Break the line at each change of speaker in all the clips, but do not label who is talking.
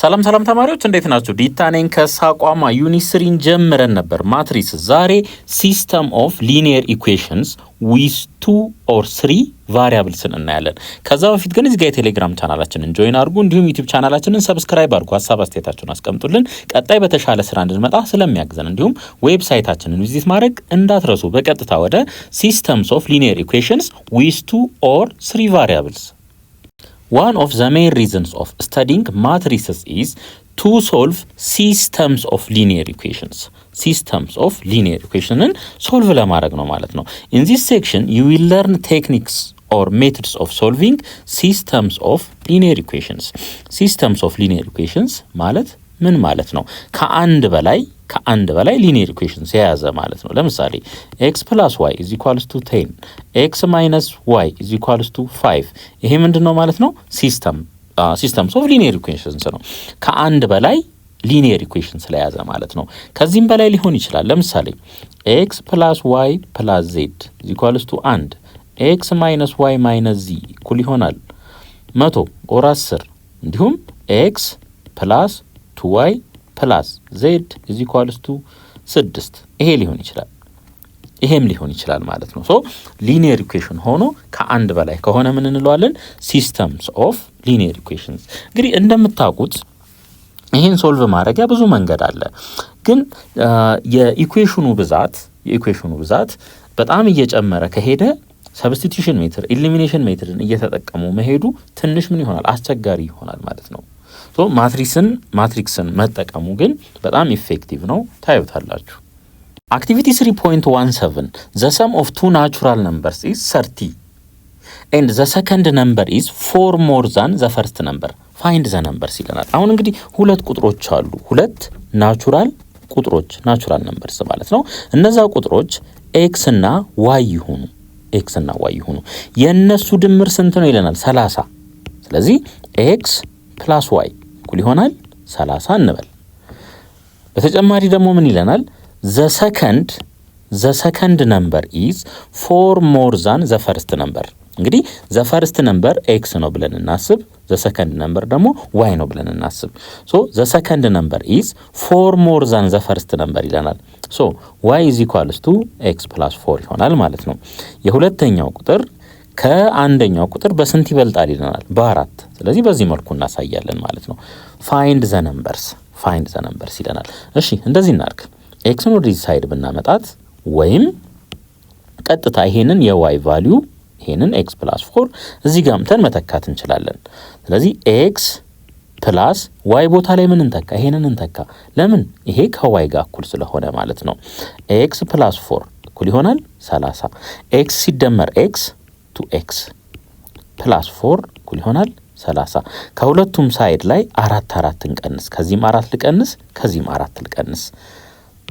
ሰላም ተማሪዎች እንዴት ናችሁ? ዲታኔን ከሳቋማ ዩኒት 3 ጀምረን ነበር ማትሪስ። ዛሬ ሲስተም ኦፍ ሊኒየር ኢኩዌሽንስ ዊዝ 2 or 3 ቫሪያብልስ እናያለን። ከዛ በፊት ግን እዚህ ጋር የቴሌግራም ቻናላችንን ጆይን አድርጉ፣ እንዲሁም ዩቲዩብ ቻናላችንን ሰብስክራይብ አድርጉ። ሀሳብ አስተያየታችሁን አስቀምጡልን፣ ቀጣይ በተሻለ ስራ እንድንመጣ ስለሚያግዘን። እንዲሁም ዌብሳይታችንን ቪዚት ማድረግ እንዳትረሱ። በቀጥታ ወደ ሲስተምስ ኦፍ ሊኒየር ኢኩዌሽንስ ዊዝ 2 or 3 ቫሪያብልስ። One of the main reasons of studying matrices is to solve systems of linear equations. Systems of linear equations solve ለማድረግ ነው ማለት ነው። In this section you will learn techniques or methods of solving systems of linear equations. Systems of linear equations ማለት ምን ማለት ነው? ከአንድ በላይ ሊኒየር ኢኩዌሽንስ የያዘ ማለት ነው። ለምሳሌ x + y = 10 x - y = 5 ይሄ ምንድነው ማለት ነው? ሲስተምስ ኦፍ ሊኒየር ኢኩዌሽንስ ነው። ከአንድ በላይ ሊኒየር ኢኩዌሽንስ ስለያዘ ማለት ነው። ከዚህም በላይ ሊሆን ይችላል። ለምሳሌ x + y + z = 1 x - y - z እኩል ይሆናል 100 or 10 እንዲሁም x + 2y + z = 6 ይሄ ሊሆን ይችላል፣ ይሄም ሊሆን ይችላል ማለት ነው። ሶ ሊኒየር ኢኩዌሽን ሆኖ ከአንድ በላይ ከሆነ ምን እንለዋለን? ሲስተምስ ኦፍ ሊኒየር ኢኩዌሽንስ። እንግዲህ እንደምታውቁት ይሄን ሶልቭ ማድረጊያ ብዙ መንገድ አለ። ግን የኢኩዌሽኑ ብዛት በጣም እየጨመረ ከሄደ ሰብስቲቱሽን ሜትር፣ ኢሊሚኔሽን ሜትርን እየተጠቀሙ መሄዱ ትንሽ ምን ይሆናል? አስቸጋሪ ይሆናል ማለት ነው። ሶ ማትሪክስን መጠቀሙ ግን በጣም ኢፌክቲቭ ነው። ታዩታላችሁ። አክቲቪቲ 3.17 the sum of two natural numbers is 30 and the second number is 4 more than the first number find the numbers ይለናል። አሁን እንግዲህ ሁለት ቁጥሮች አሉ፣ ሁለት ናቹራል ነምበርስ ማለት ነው። እነዛ ቁጥሮች x እና y ይሁኑ። የነሱ ድምር ስንት ነው ይለናል? 30። ስለዚህ x + y እኩል ይሆናል 30 እንበል። በተጨማሪ ደግሞ ምን ይለናል? the second number is 4 more than the first number። እንግዲህ the first number x ነው ብለን እናስብ፣ the second number ደግሞ y ነው ብለን እናስብ። so the second number is 4 more than the first number ይለናል። so y = x + 4 ይሆናል ማለት ነው። የሁለተኛው ቁጥር ከአንደኛው ቁጥር በስንት ይበልጣል ይለናል? በ4። ስለዚህ በዚህ መልኩ እናሳያለን ማለት ነው። find the numbers ይለናል። እሺ እንደዚህ እናርግ። ኤክስን ወደ ዚህ ሳይድ ብናመጣት ወይም ቀጥታ ይሄንን የy ቫልዩ ይሄንን x + 4 እዚህ ጋር መተን መተካት እንችላለን። ስለዚህ x + y ቦታ ላይ ምን እንተካ? ይሄንን እንተካ። ለምን? ይሄ ከy ጋር እኩል ስለሆነ ማለት ነው። x + 4 እኩል ይሆናል 30። x ሲደመር x 2x + 4 እኩል ይሆናል 30። ከሁለቱም ሳይድ ላይ 4 እንቀንስ። ከዚህም 4 ልቀንስ፣ ከዚህም 4 ልቀንስ።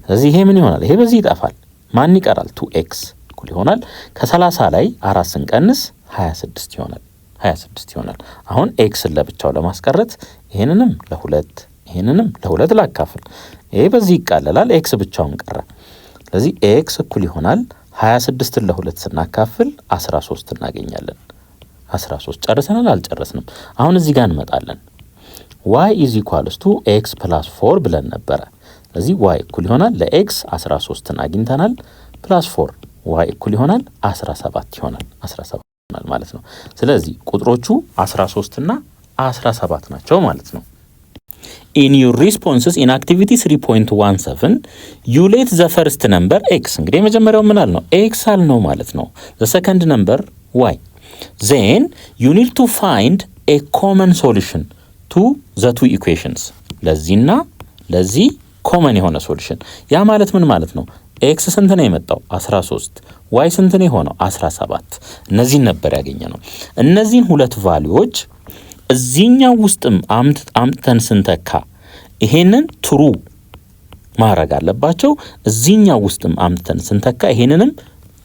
ስለዚህ ይሄ ምን ይሆናል? ይሄ በዚህ ይጠፋል። ማን ይቀራል? 2x እኩል ይሆናል ከ30 ላይ 4 ስንቀንስ 26 ይሆናል። አሁን ኤክስን ለብቻው ለማስቀረት ይሄንንም ለሁለት ላካፍል። ይሄ በዚህ ይቃለላል፣ ኤክስ ብቻውን ቀረ። ስለዚህ ኤክስ እኩል ይሆናል 26ን ለ2 ስናካፍል 13 እናገኛለን። 13 ጨርሰናል? አልጨረስንም። አሁን እዚህ ጋር እንመጣለን። y = x + 4 ብለን ነበረ። ስለዚህ y እኩል ይሆናል ለx 13ን አግኝተናል +4 y እኩል ይሆናል 17 ይሆናል ማለት ነው። ስለዚህ ቁጥሮቹ 13 እና 17 ናቸው ማለት ነው። In your responses in activity 3.17 you let the first number x እንግዲህ የመጀመሪያው ምን አልነው? x አልነው ማለት ነው። the second number y then you need to find a common solution to the two equations ለዚህና ለዚህ ኮመን የሆነ ሶሉሽን። ያ ማለት ምን ማለት ነው? ኤክስ ስንት ነው የመጣው? 13። ዋይ ስንት ነው የሆነው? 17። እነዚህን ነበር ያገኘነው። እነዚህን ሁለት ቫልዩዎች እዚህኛው ውስጥም አምጥተን ስንተካ ይሄንን ትሩ ማድረግ አለባቸው። እዚህኛው ውስጥም አምጥተን ስንተካ ይሄንንም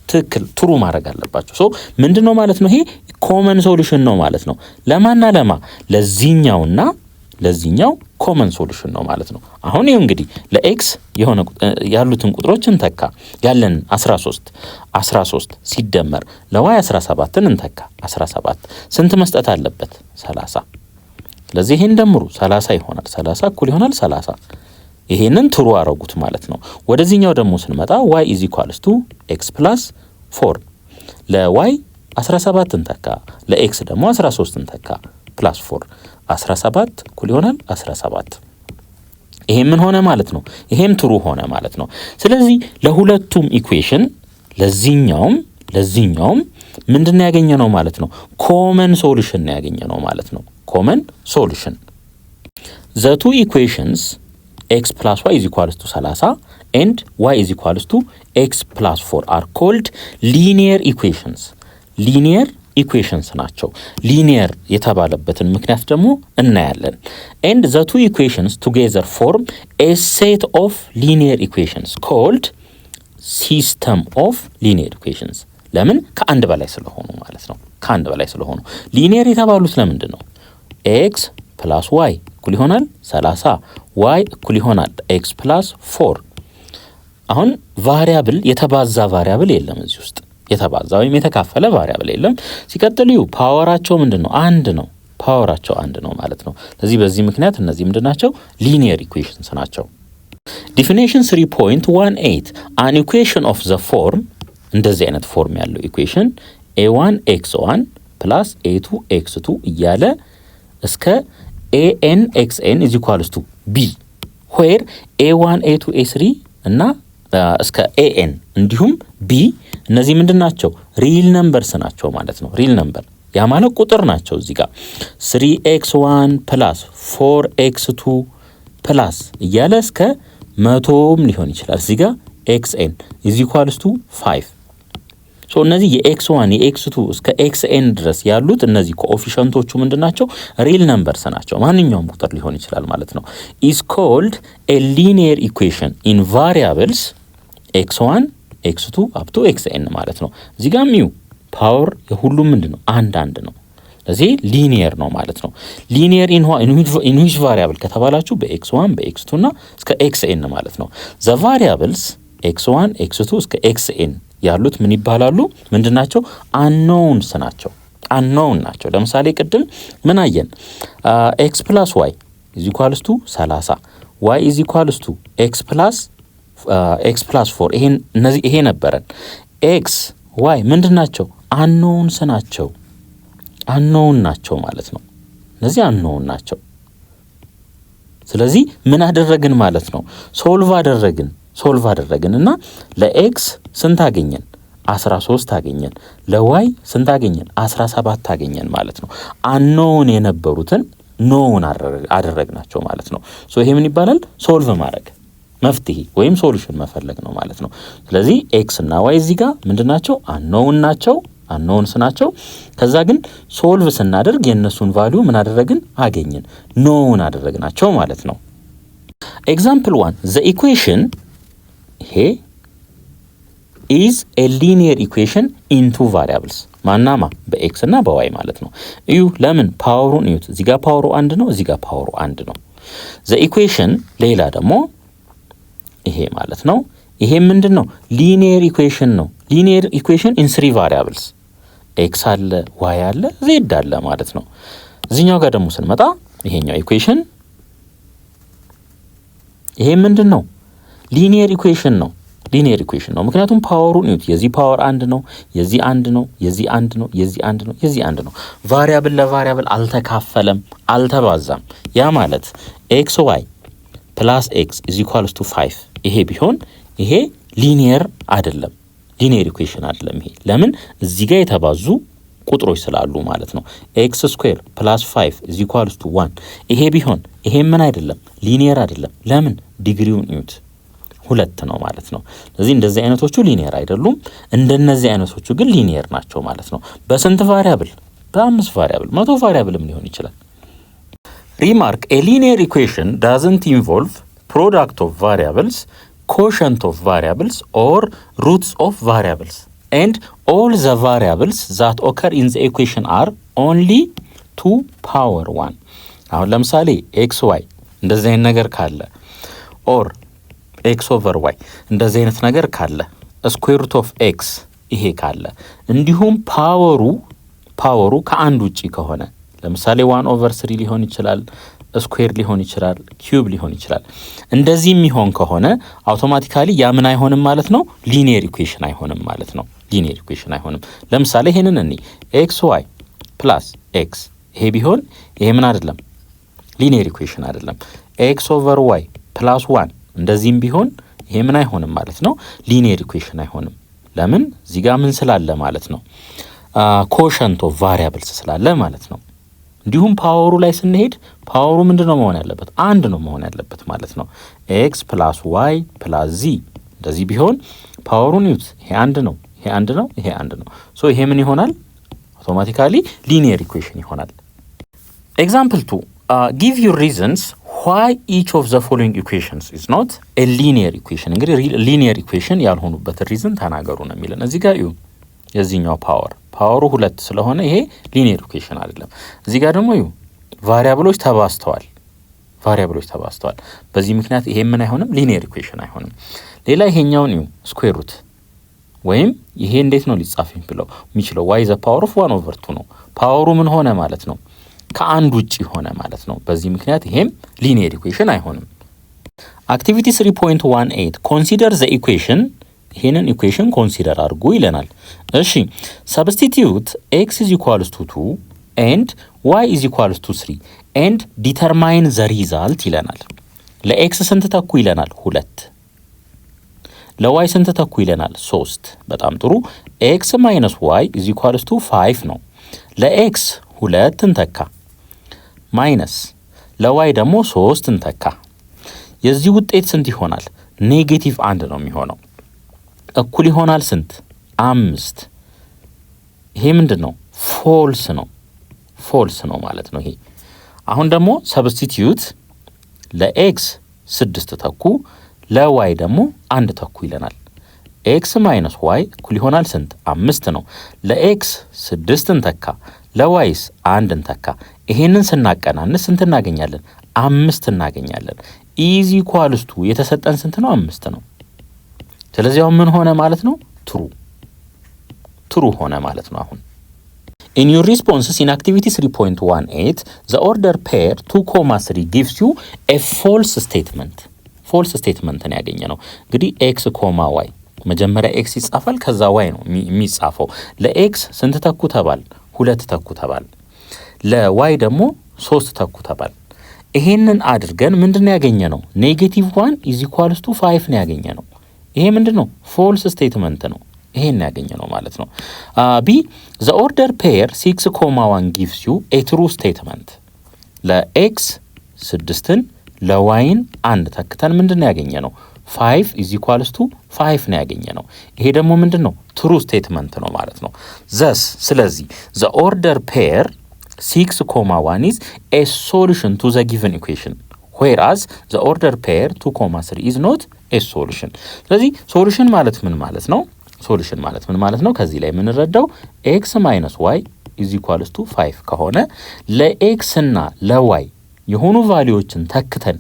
ትክክል ትሩ ማድረግ አለባቸው። ሶ ምንድነው ማለት ነው? ይሄ ኮመን ሶሉሽን ነው ማለት ነው። ለማና ለማ ለዚህኛውና ለዚህኛው ኮመን ሶሉሽን ነው ማለት ነው። አሁን ይሄ እንግዲህ ለኤክስ የሆነ ያሉትን ቁጥሮች እንተካ። ያለን 13 ሲደመር ለዋይ 17ን እንተካ። 17 ስንት መስጠት አለበት? 30። ስለዚህ ይሄን ደምሩ 30 ይሆናል። 30 እኩል ይሆናል 30። ይሄንን ትሩ አረጉት ማለት ነው። ወደዚህኛው ደግሞ ስንመጣ y = x + 4 ለy 17 እንተካ፣ ለx ደግሞ 13 እንተካ ፕላስ 4 17 እኩል ይሆናል 17። ይሄ ምን ሆነ ማለት ነው? ይሄም ትሩ ሆነ ማለት ነው። ስለዚህ ለሁለቱም ኢኩዌሽን ለዚህኛውም ምንድነው ያገኘነው ማለት ነው? ኮመን ሶሉሽን ነው ያገኘነው ማለት ነው። ኮመን ሶሉሽን the two equations x + y = 30 and y = x + 4 are called linear equations. linear equations ናቸው። linear የተባለበትን ምክንያት ደግሞ እናያለን። and the two equations together form a set of linear equations called system of linear equations. ለምን? ከአንድ በላይ ስለሆኑ ማለት ነው። ከአንድ በላይ ስለሆኑ linear የተባሉት ለምንድን ነው? x + y እኩል ይሆናል 30 y እኩል ይሆናል x + 4። አሁን ቫሪያብል የተባዛ ቫሪያብል የለም እዚህ ውስጥ የተባዛ ወይም የተካፈለ ቫሪያብል የለም። ሲቀጥል ፓወራቸው ምንድነው? አንድ ነው። ፓወራቸው አንድ ነው ማለት ነው። ስለዚህ በዚህ ምክንያት እነዚህ ምንድናቸው? ሊኒየር ኢኩዌሽንስ ናቸው። ዲፊኒሽን 3.18 an equation of the form እንደዚህ አይነት ፎርም ያለው ኢኩዌሽን a1 x1 plus a2 x2 እያለ እስከ an xn = b where a1 a2 a3 እና እስከ an እንዲሁም b እነዚህ ምንድናቸው? ሪል ነምበርስ ናቸው ማለት ነው። ሪል ነምበር ያ ማለት ቁጥር ናቸው። እዚህ ጋር 3x1 plus 4x2 plus እያለ እስከ 100ም ሊሆን ይችላል። እዚህ ጋር xn = 5 ሶ እነዚህ የx1 የx2 እስከ xn ድረስ ያሉት እነዚህ ኮኤፊሺየንቶቹ ምንድናቸው? ሪል ነምበርስ ናቸው። ማንኛውም ቁጥር ሊሆን ይችላል ማለት ነው። is called a linear equation in variables x1 x2 up to xn ማለት ነው። እዚህ ጋር ሚው ፓወር የሁሉም ምንድነው? አንድ ነው። ስለዚህ ሊኒየር ነው ማለት ነው። ሊኒየር in which variable ከተባላችሁ በx1 በx2 እና እስከ xn ማለት ነው። the variables x1 x2 እስከ xn ያሉት ምን ይባላሉ? ምንድናቸው? unknowns ናቸው። unknown ናቸው። ለምሳሌ ቅድም ምን አየን? x + y = 30 y = x + 4 ይሄ ነበረን። x y ምንድናቸው? unknowns ናቸው። unknown ናቸው ማለት ነው። እነዚህ unknown ናቸው። ስለዚህ ምን አደረግን ማለት ነው? ሶልቭ አደረግን እና ለx ስንት አገኘን? 13 አገኘን። ለy ስንት አገኘን? 17 አገኘን ማለት ነው። unknown የነበሩትን known አደረግናቸው ማለት ነው። ሶ ይሄ ምን ይባላል? ሶልቭ ማድረግ፣ መፍትሄ ወይም ሶሉሽን መፈለግ ነው ማለት ነው። ስለዚህ x እና y እዚህ ጋር ምንድናቸው? unknowns ናቸው። ከዛ ግን ሶልቭ ስናደርግ የነሱን ቫልዩ ምን አደረግን? አገኘን፣ known አደረግናቸው ማለት ነው። ኤግዛምፕል 1 the equation here is a linear equation in two variables ማናማ በx እና በy ማለት ነው። እዩ ለምን ፓወሩን እዩት። እዚህ ጋር ፓወሩ አንድ ነው፣ እዚህ ጋር ፓወሩ አንድ ነው። the equation ሌላ ደግሞ ይሄ ማለት ነው። ይሄ ምንድነው? linear equation ነው። linear equation in three variables x አለ y አለ z አለ ማለት ነው። እዚህኛው ጋር ደግሞ ስንመጣ ይሄኛው ኢኩዌሽን ይሄ ምንድነው? linear equation ነው። ምክንያቱም ፓወሩን እዩት። የዚህ ፓወር አንድ ነው፣ የዚህ አንድ ነው፣ የዚህ አንድ ነው፣ የዚህ አንድ ነው፣ የዚህ አንድ ነው። ቫሪያብል ለቫሪያብል አልተካፈለም፣ አልተባዛም። ያ ማለት xy plus x = 5 ይሄ ቢሆን ይሄ ሊኒየር አይደለም፣ ሊኒየር ኢኩዌሽን አይደለም። ይሄ ለምን? እዚህ ጋር የተባዙ ቁጥሮች ስላሉ ማለት ነው። x² + 5 = 1 ይሄ ቢሆን ይሄ ምን አይደለም? ሊኒየር አይደለም። ለምን? ዲግሪውን እዩት፣ 2 ነው ማለት ነው። ስለዚህ እንደዚህ አይነቶቹ ሊኒየር አይደሉም። እንደነዚህ አይነቶቹ ግን ሊኒየር ናቸው ማለት ነው። በስንት ቫሪያብል? በ5 ቫሪያብል፣ 100 ቫሪያብልም ሊሆን ይችላል። ሪማርክ a linear equation doesn't involve product of variables, quotient of variables or roots of variables, and all the variables that occur in the equation are only 2 power 1. አሁን ለምሳሌ xy እንደዚህ አይነት ነገር ካለ or x/y እንደዚህ አይነት ነገር ካለ square root of x ይሄ ካለ እንዲሁም ፓወሩ ከአንድ ውጪ ከሆነ ለምሳሌ 1/3 ሊሆን ይችላል፣ ስኩዌር ሊሆን ይችላል፣ ኪዩብ ሊሆን ይችላል። እንደዚህ የሚሆን ከሆነ አውቶማቲካሊ ያ ምን አይሆንም ማለት ነው? ሊኒየር ኢኩዌሽን አይሆንም ማለት ነው። ሊኒየር ኢኩዌሽን አይሆንም። ለምሳሌ ይሄንን እኔ xy + x ይሄ ቢሆን ይሄ ምን አይደለም? ሊኒየር ኢኩዌሽን አይደለም። x/y + 1 እንደዚህም ቢሆን ይሄ ምን አይሆንም ማለት ነው? ሊኒየር ኢኩዌሽን አይሆንም። ለምን? እዚህ ጋር ምን ስላለ ማለት ነው? ኮሸንት ኦፍ ቫሪያብልስ ስላለ ማለት ነው። እንዲሁም ፓወሩ ላይ ስንሄድ ፓወሩ ምንድነው መሆን ያለበት? አንድ ነው መሆን ያለበት ማለት ነው። x + y + z እንደዚህ ቢሆን ፓወሩን ይዩት። ይሄ አንድ ነው፣ ይሄ አንድ ነው፣ ይሄ አንድ ነው። ሶ ይሄ ምን ይሆናል? አውቶማቲካሊ ሊኒየር ኢኩዌሽን ይሆናል። ኤግዛምፕል 2 give your reasons why each of the following equations is not a linear equation። እንግዲህ ሊኒየር ኢኩዌሽን ያልሆኑበት ሪዝን ተናገሩ ነው የሚለን። እዚህ ጋር እዩ የዚህኛው ፓወሩ 2 ስለሆነ ይሄ ሊኒየር ኢኩዌሽን አይደለም። እዚህ ጋር ደግሞ እዩ ቫሪያብሎች ተባዝተዋል። በዚህ ምክንያት ይሄ ምን አይሆንም? ሊኒየር ኢኩዌሽን አይሆንም። ሌላ ይሄኛውን እዩ ስኩዌር ሩት ወይም ይሄ እንዴት ነው ሊጻፍ የሚችለው? y ዘ ፓወር ኦፍ 1/2 ነው። ፓወሩ ምን ሆነ ማለት ነው? ከአንድ ውጪ ሆነ ማለት ነው። በዚህ ምክንያት ይሄም ሊኒየር ኢኩዌሽን አይሆንም። አክቲቪቲ 3.18 ኮንሲደር ዘ ኢኩዌሽን። ይሄንን ኢኩዌሽን ኮንሲደር አድርጉ ይለናል። እሺ ሰብስቲቲዩት x = 2 and y = 3 and determine the result ይለናል። ለx ስንት ተኩ ይለናል? 2። ለy ስንት ተኩ ይለናል? 3። በጣም ጥሩ። x - y = 5 ነው። ለx 2 እንተካ ማይነስ ለy ደግሞ 3 እንተካ። የዚህ ውጤት ስንት ይሆናል? ኔጌቲቭ 1 ነው የሚሆነው። እኩል ይሆናል ስንት? 5። ይሄ ምንድን ነው? ፎልስ ነው ማለት ነው ይሄ። አሁን ደግሞ ሰብስቲቲዩት ለx 6 ተኩ ለy ደግሞ 1 ተኩ ይለናል። x - y እኩል ይሆናል ስንት? 5 ነው። ለx 6 እንተካ ለyስ 1 እንተካ። ይሄንን ስናቀናንስ ስንት እናገኛለን? 5 እናገኛለን። ኢዝ ኢኳልስ ቱ የተሰጠን ስንት ነው? 5 ነው። ስለዚህ አሁን ምን ሆነ ማለት ነው? ትሩ ሆነ ማለት ነው። አሁን in your responses in activity 3.18 the order pair 2,3 gives you a false statement ነው ያገኘነው። እንግዲህ x, y መጀመሪያ x ይጻፋል ከዛ y ነው የሚጻፈው። ለx ስንት ተኩ ተባል? 2 ተኩ ተባል። ለy ደግሞ 3 ተኩ ተባል። ይሄንን አድርገን ምንድነው ያገኘነው? -1 = 5 ነው ያገኘነው። ይሄ ምንድነው? ፎልስ ስቴትመንት ነው። ይሄን ያገኘነው ማለት ነው። ቢ the order pair 6,1 gives you a true statement። ለx 6ን ለyን 1 ተክተን ምንድነው ያገኘነው? 5 = 5 ነው ያገኘነው። ይሄ ደግሞ ምንድነው? true statement ነው ማለት ነው። thus ስለዚህ the order pair 6,1 is a solution to the given equation whereas the order pair 2,3 is not a solution። ስለዚህ ሶሉሽን ማለት ምን ማለት ነው? ከዚህ ላይ የምንረዳው x - y = 5 ከሆነ ለx እና ለy የሆኑ ቫልዩዎችን ተክተን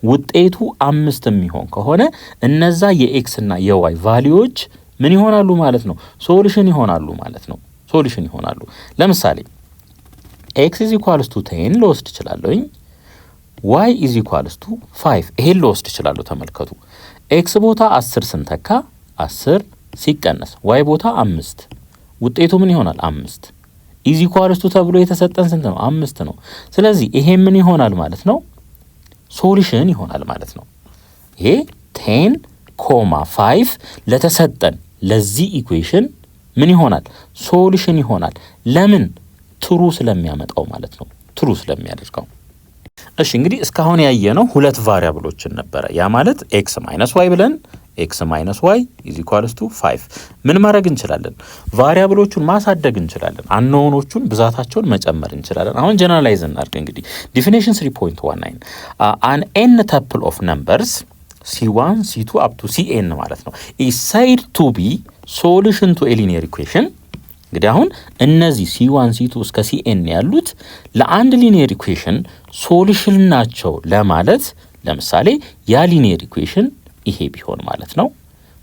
ውጤቱ 5 የሚሆን ከሆነ እነዛ የx እና የy ቫልዩዎች ምን ይሆናሉ ማለት ነው? ሶሉሽን ይሆናሉ ማለት ነው። ለምሳሌ x = 10 ልወስድ እችላለሁኝ። y = 5 ይሄን ልወስድ እችላለሁ። ተመልከቱ x ቦታ 10 ስንተካ 10 ሲቀነስ y ቦታ 5 ውጤቱ ምን ይሆናል? 5 = ተብሎ የተሰጠን ስንት ነው? 5 ነው። ስለዚህ ይሄ ምን ይሆናል ማለት ነው? ሶሉሽን ይሆናል ማለት ነው። ይሄ 10,5 ለተሰጠን ለዚህ ኢኩዌሽን ምን ይሆናል? ሶሉሽን ይሆናል። ለምን? ትሩ ስለሚያመጣው ማለት ነው። ትሩ ስለሚያደርገው። እሺ እንግዲህ እስካሁን ያየነው 2 ቫሪያብሎችን ነበረ። ያ ማለት x - y ብለን x - y = 5 ምን ማድረግ እንችላለን? ቫሪያብሎቹን ማሳደግ እንችላለን። አንኖኖቹን ብዛታቸውን መጨመር እንችላለን። አሁን ጀነራላይዝ እናድርግ። እንግዲህ ዲፊኒሽን 3.19 an n tuple of numbers c1 c2 up to cn ማለት ነው is said to be solution to a linear equation። እንግዲህ አሁን እነዚህ c1 c2 እስከ cn ያሉት ለአንድ ሊኒየር ኢኩዌሽን ሶሉሽን ናቸው ለማለት ለምሳሌ ያ ሊኒየር ኢኩዌሽን ይሄ ቢሆን ማለት ነው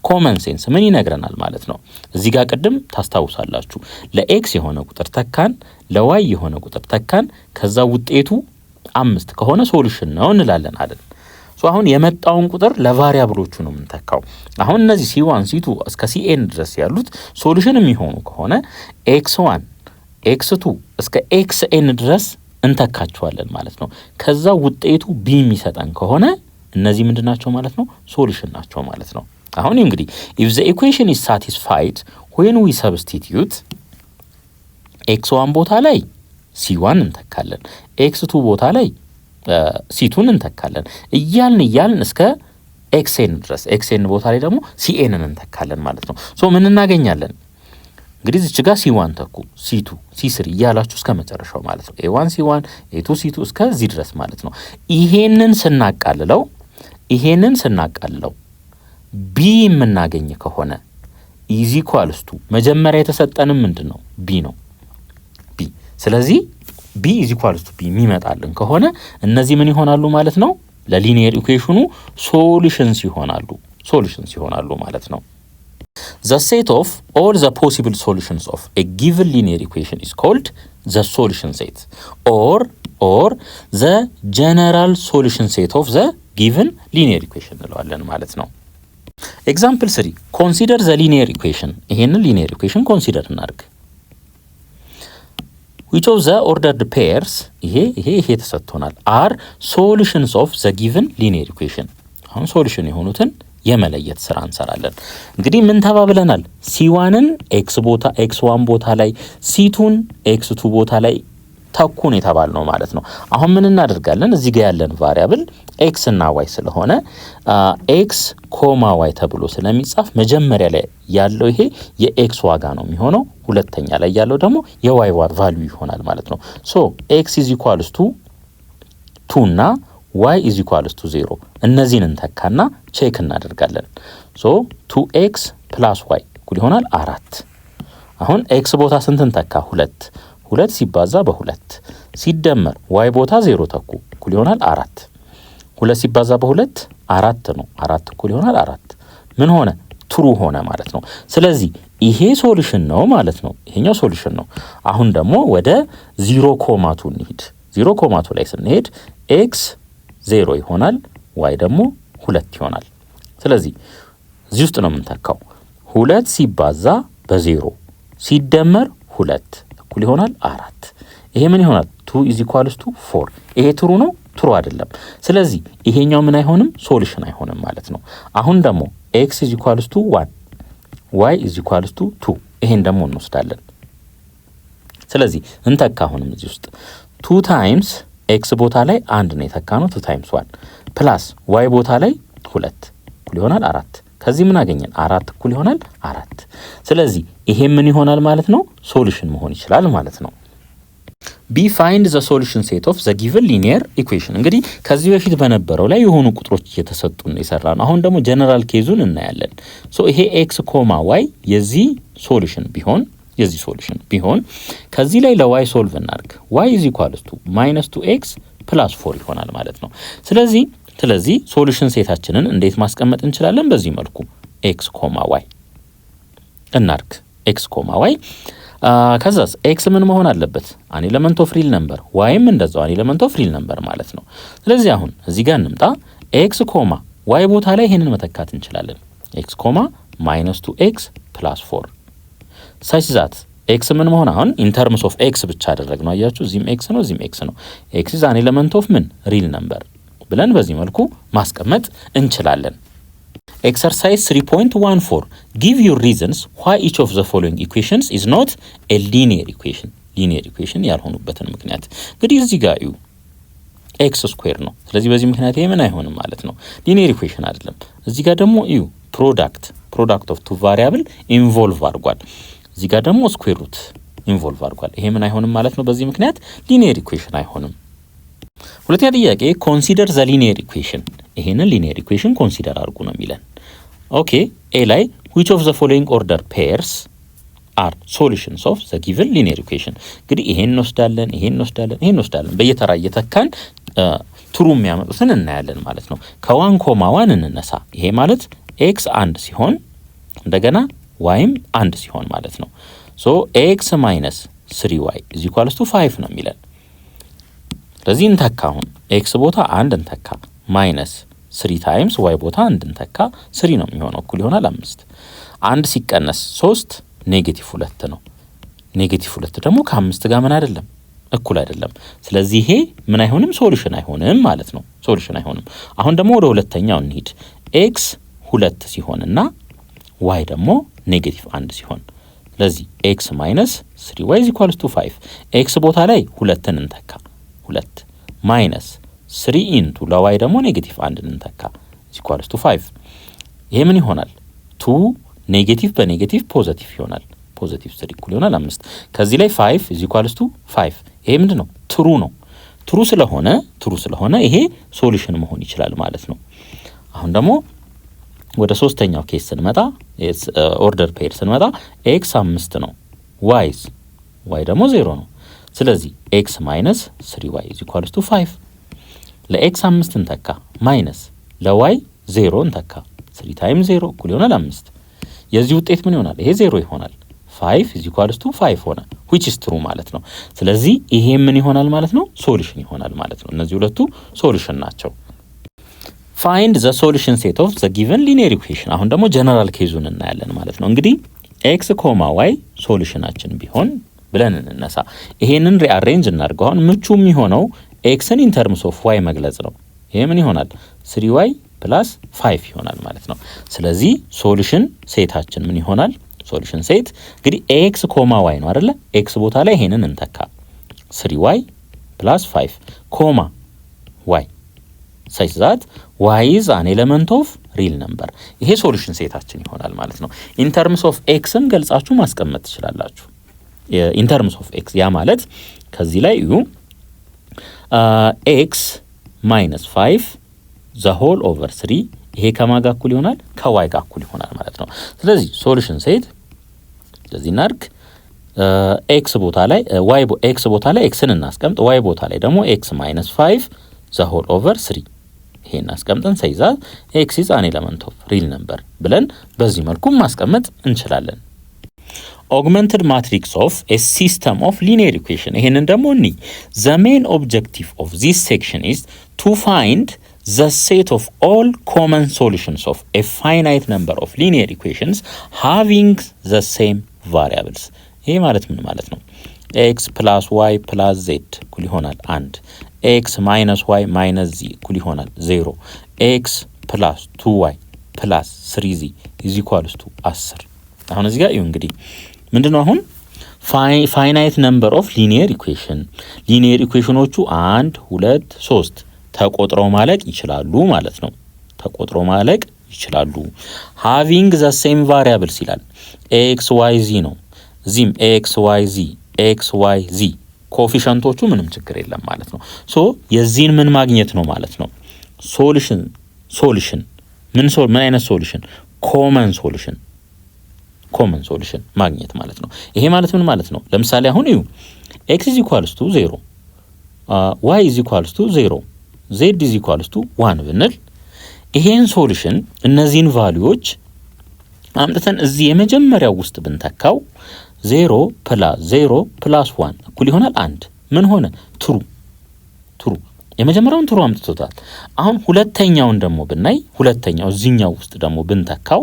ኮመን ሴንስ ምን ይነግረናል ማለት ነው? እዚህ ጋር ቅድም ታስታውሳላችሁ ለኤክስ የሆነ ቁጥር ተካን፣ ለዋይ የሆነ ቁጥር ተካን፣ ከዛ ውጤቱ 5 ከሆነ ሶሉሽን ነው እንላለን አይደል? አሁን የመጣውን ቁጥር ለቫሪያብሎቹ ነው የምንተካው። አሁን እነዚህ C1 C2 እስከ CN ድረስ ያሉት ሶሉሽን የሚሆኑ ከሆነ X1 X2 እስከ XN ድረስ እንተካቸዋለን ማለት ነው። ከዛ ውጤቱ B የሚሰጠን ከሆነ እነዚህ ምንድናቸው ማለት ነው? ሶሉሽን ናቸው ማለት ነው። አሁን እንግዲህ if the equation is satisfied when we substitute X1 ቦታ ላይ C1 እንተካለን፣ X2 ቦታ ላይ C2ን እንተካለን እያልን እስከ XN ድረስ XN ቦታ ላይ ደግሞ CNን እንተካለን ማለት ነው። ምን እናገኛለን እንግዲህ እዚህ ጋር C1 ተኩ፣ C2 C3 እያላችሁ እስከ መጨረሻው ማለት ነው። A1 C1 A2 C2 እስከዚህ ድረስ ማለት ነው። ይሄንን ስናቃልለው B የምናገኝ ከሆነ ኢዝ ኢኳልስ ቱ መጀመሪያ የተሰጠንም ምንድነው? B ነው B። ስለዚህ B ኢዝ ኢኳልስ ቱ B የሚመጣልን ከሆነ እነዚህ ምን ይሆናሉ ማለት ነው? ለሊኒየር ኢኩዌሽኑ ሶሉሽንስ ይሆናሉ ማለት ነው። The set of all the possible solutions of a given linear equation is called the solution set or the general solution set of the given linear equation እንለዋለን ማለት ነው። Example 3 consider the linear equation። ይሄንን linear equation consider እናድርግ። which of the ordered pairs ይሄ ተሰጥቶናል are solutions of the given linear equation። አሁን ሶሉሽን የሆኑትን የመለየት ስራ እንሰራለን። እንግዲህ ምን ተባብለናል? C1ን X1 ቦታ ላይ C2ን X2 ቦታ ላይ ተኩን የተባልነው ማለት ነው። አሁን ምን እናደርጋለን? እዚህ ጋር ያለን ቫሪያብል x እና y ስለሆነ x y ተብሎ ስለሚጻፍ መጀመሪያ ላይ ያለው ይሄ የx ዋጋ ነው የሚሆነው፣ ሁለተኛ ላይ ያለው ደግሞ የy ቫልዩ ይሆናል ማለት ነው። x is equals to 2 እና y is equals to 0 እነዚህን እንተካና ቼክ እናደርጋለን። 2x plus y እኩል ይሆናል 4። አሁን x ቦታ ስንት እንተካ? 2 ሲባዛ በ2 ሲደመር y ቦታ 0 ተኩ እኩል ይሆናል 4። 2 ሲባዛ በ2 4 ነው። 4 እኩል ይሆናል 4። ምን ሆነ? ትሩ ሆነ ማለት ነው። ስለዚህ ይሄ ሶሉሽን ነው ማለት ነው። ይሄኛው ሶሉሽን ነው። አሁን ደግሞ ወደ 0 ኮማቱ እንሂድ። 0 ኮማቱ ላይ ስንሄድ x 0 ይሆናል፣ y ደግሞ 2 ይሆናል። ስለዚህ እዚህ ውስጥ ነው የምንተካው። 2 ሲባዛ በ0 ሲደመር 2 እኩል ይሆናል 4። ይሄ ምን ይሆናል? 2 is equals to 4። ይሄ ትሩ ነው? ትሩ አይደለም። ስለዚህ ይሄኛው ምን አይሆንም? ሶሉሽን አይሆንም ማለት ነው። አሁን ደግሞ x is equals to 1 y is equals to 2 ይሄን ደግሞ እንወስዳለን። ስለዚህ እንተካ። አሁንም እዚህ ውስጥ 2 times x ቦታ ላይ 1 ነው የተካነው 2 times 1 ፕላስ y ቦታ ላይ 2 እኩል ይሆናል 4። ከዚህ ምን አገኘን? 4 እኩል ይሆናል 4። ስለዚህ ይሄ ምን ይሆናል ማለት ነው? ሶሉሽን መሆን ይችላል ማለት ነው። B find the solution set of the given linear equation። እንግዲህ ከዚህ በፊት በነበረው ላይ የሆኑ ቁጥሮች እየተሰጡን ይሰራል። አሁን ደግሞ ጀነራል ኬዙን እናያለን። ይሄ x y የዚህ ሶሉሽን ቢሆን ከዚህ ላይ ለy ሶልቭ እናርግ። y is equals to -2x plus 4 ይሆናል ማለት ነው። ስለዚህ ሶሉሽን ሴታችንን እንዴት ማስቀመጥ እንችላለን? በዚህ መልኩ x y እናርግ። x y ከዛስ x ምን መሆን አለበት? አን ኤሌመንት ኦፍ ሪል ነምበር፣ yም እንደዛው አን ኤሌመንት ኦፍ ሪል ነምበር ማለት ነው። ስለዚህ አሁን እዚህ ጋር እንምጣ። x y ቦታ ላይ ይሄንን መተካት እንችላለን። x -2x plus 4 such that x ምን መሆን አሁን in terms of x ብቻ አደረግነው። አያችሁ እዚህም x ነው እዚህም x ነው። x is an element of ምን ሪል ነምበር ብለን በዚህ መልኩ ማስቀመጥ እንችላለን። Exercise 3.14 give your reasons why each of the following equations is not a linear equation ያልሆኑበትን ምክንያት። እንግዲህ እዚህ ጋር x ስኩዌር ነው። ስለዚህ በዚህ ምክንያት ይሄ ምን አይሆንም ማለት ነው፣ ሊኒየር ኢኩዌሽን አይደለም። እዚህ ጋር ደግሞ ፕሮዳክት ኦፍ ቱ ቫሪያብል ኢንቮልቭ አድርጓል። እዚህ ጋር ደግሞ ስኩዌር ሩት ኢንቮልቭ አድርጓል። ይሄ ምን አይሆንም ማለት ነው፣ በዚህ ምክንያት ሊኒየር ኢኩዌሽን አይሆንም። ሁለተኛ ጥያቄ ኮንሲደር ዘ ሊኒየር ኢኩዌሽን። ይሄንን ሊኒየር ኢኩዌሽን ኮንሲደር አድርጉ ነው የሚለን። ኦኬ ኤ ላይ which of the following order pairs are solutions of the given linear equation። እንግዲህ ይሄን እንወስዳለን በየተራ እየተካን ትሩ የሚያመጡትን እናያለን ማለት ነው። ከ1 1 እንነሳ። ይሄ ማለት x 1 ሲሆን እንደገና ዋይም 1 ሲሆን ማለት ነው። ሶ x minus 3y is equals to 5 ነው የሚለን። ስለዚህ እንተካ አሁን x ቦታ 1 እንተካ ማይነስ 3 ታይምስ y ቦታ 1 እንተካ 3 ነው የሚሆነው እኩል ይሆናል 5። 1 ሲቀነስ 3 ኔጌቲቭ 2 ነው። ኔጌቲቭ 2 ደግሞ ከ5 ጋር ምን አይደለም እኩል አይደለም። ስለዚህ ይሄ ምን አይሆንም ሶሉሽን አይሆንም ማለት ነው። ሶሉሽን አይሆንም። አሁን ደግሞ ወደ ሁለተኛው እንሂድ። x 2 ሲሆንና y ደግሞ ኔጌቲቭ 1 ሲሆን ስለዚህ x minus 3y is equals to 5 x ቦታ ላይ 2ን እንተካ 2 minus 3 into ለy ደግሞ ኔጌቲቭ 1ን እንተካ is equals to 5 ይሄ ምን ይሆናል 2 ኔጌቲቭ በኔጌቲቭ ፖዚቲቭ ይሆናል ፖዚቲቭ 3 እኩል ይሆናል 5 ከዚህ ላይ 5 is equals to 5 ይሄ ምንድነው ትሩ ነው ትሩ ስለሆነ ይሄ ሶሉሽን መሆን ይችላል ማለት ነው። አሁን ደግሞ ወደ ሶስተኛው ኬስ ስንመጣ ኦርደር ፔር ስንመጣ x 5 ነው y ደግሞ 0 ነው። ስለዚህ x minus 3y is equals to 5 ለx 5 እንተካ ማይነስ ለy 0 እንተካ 3 times 0 እኩል ይሆናል 5 የዚህ ውጤት ምን ይሆናል ይሄ 0 ይሆናል 5 is equals to 5 ሆነ which is true ማለት ነው። ስለዚህ ይሄ ምን ይሆናል ማለት ነው ሶሉሽን ይሆናል ማለት ነው። እነዚህ ሁለቱ ሶሉሽን ናቸው። find the solution set of the given linear equation አሁን ደግሞ ጀነራል ኬዙን እናያለን ማለት ነው። እንግዲህ x, y ሶሉሽናችን ቢሆን ብለን እንነሳ። ይሄንን ሪአሬንጅ እናድርገው። አሁን ምቹ የሚሆነው xን in terms of y መግለጽ ነው። ይሄ ምን ይሆናል 3y plus 5 ይሆናል ማለት ነው። ስለዚህ ሶሉሽን ሴታችን ምን ይሆናል ሶሉሽን ሴት እንግዲህ x, y ነው አይደለ x ቦታ ላይ ይሄንን እንተካ 3y plus 5 y such that y is an element of real number ይሄ ሶሉሽን ሴታችን ይሆናል ማለት ነው። in terms of xም ገልጻችሁ ማስቀመጥ ትችላላችሁ። in terms of x ያ ማለት ከዚህ ላይ እዩ x minus 5 the whole over 3 ይሄ ከማጋ እኩል ይሆናል ከy ጋር እኩል ይሆናል ማለት ነው። ስለዚህ ሶሉሽን ሴት ስለዚህ እናርግ x ቦታ ላይ x ቦታ ላይ xን እናስቀምጥ y ቦታ ላይ ደግሞ x minus 5 the whole over 3 ይሄን አስቀምጠን ሳይዛ x is an element of real number ብለን በዚህ መልኩ ማስቀመጥ እንችላለን። augmented matrix of a system of linear equation ይሄንን ደግሞ the main objective of this section is to find the set of all common solutions of a finite number of linear equations having the same variables ይሄ ማለት ምን ማለት ነው x plus y plus z እኩል ይሆናል 1 x minus y minus z እኩል ይሆናል 0 x plus 2y plus 3z is equals to 10 አሁን እዚህ ጋር እዩ እንግዲህ ምንድነው አሁን finite number of linear equationዎቹ 1 2 3 ተቆጥረው ማለቅ ይችላሉ ማለት ነው ተቆጥረው ማለቅ ይችላሉ having the same variables ይላል x y z ነው እዚህም x y z ኮኤፊሺየንቶቹ ምንም ችግር የለም ማለት ነው። ሶ የዚህን ምን ማግኘት ነው ማለት ነው ሶሉሽን ምን አይነት ሶሉሽን ኮመን ሶሉሽን ማግኘት ማለት ነው። ይሄ ማለት ምን ማለት ነው ለምሳሌ አሁን እዩ x is equals to 0 y is equals to 0 z is equals to 1 ብንል ይሄን ሶሉሽን እነዚህን ቫልዩዎች አምጥተን እዚህ የመጀመሪያው ውስጥ ብንተካው 0 plus 1 እኩል ይሆናል 1 ምን ሆነ ትሩ የመጀመሪያውን ትሩ አምጥቶታል። አሁን ሁለተኛውን ደግሞ ብናይ ሁለተኛው እዚህኛው ውስጥ ደግሞ ብንተካው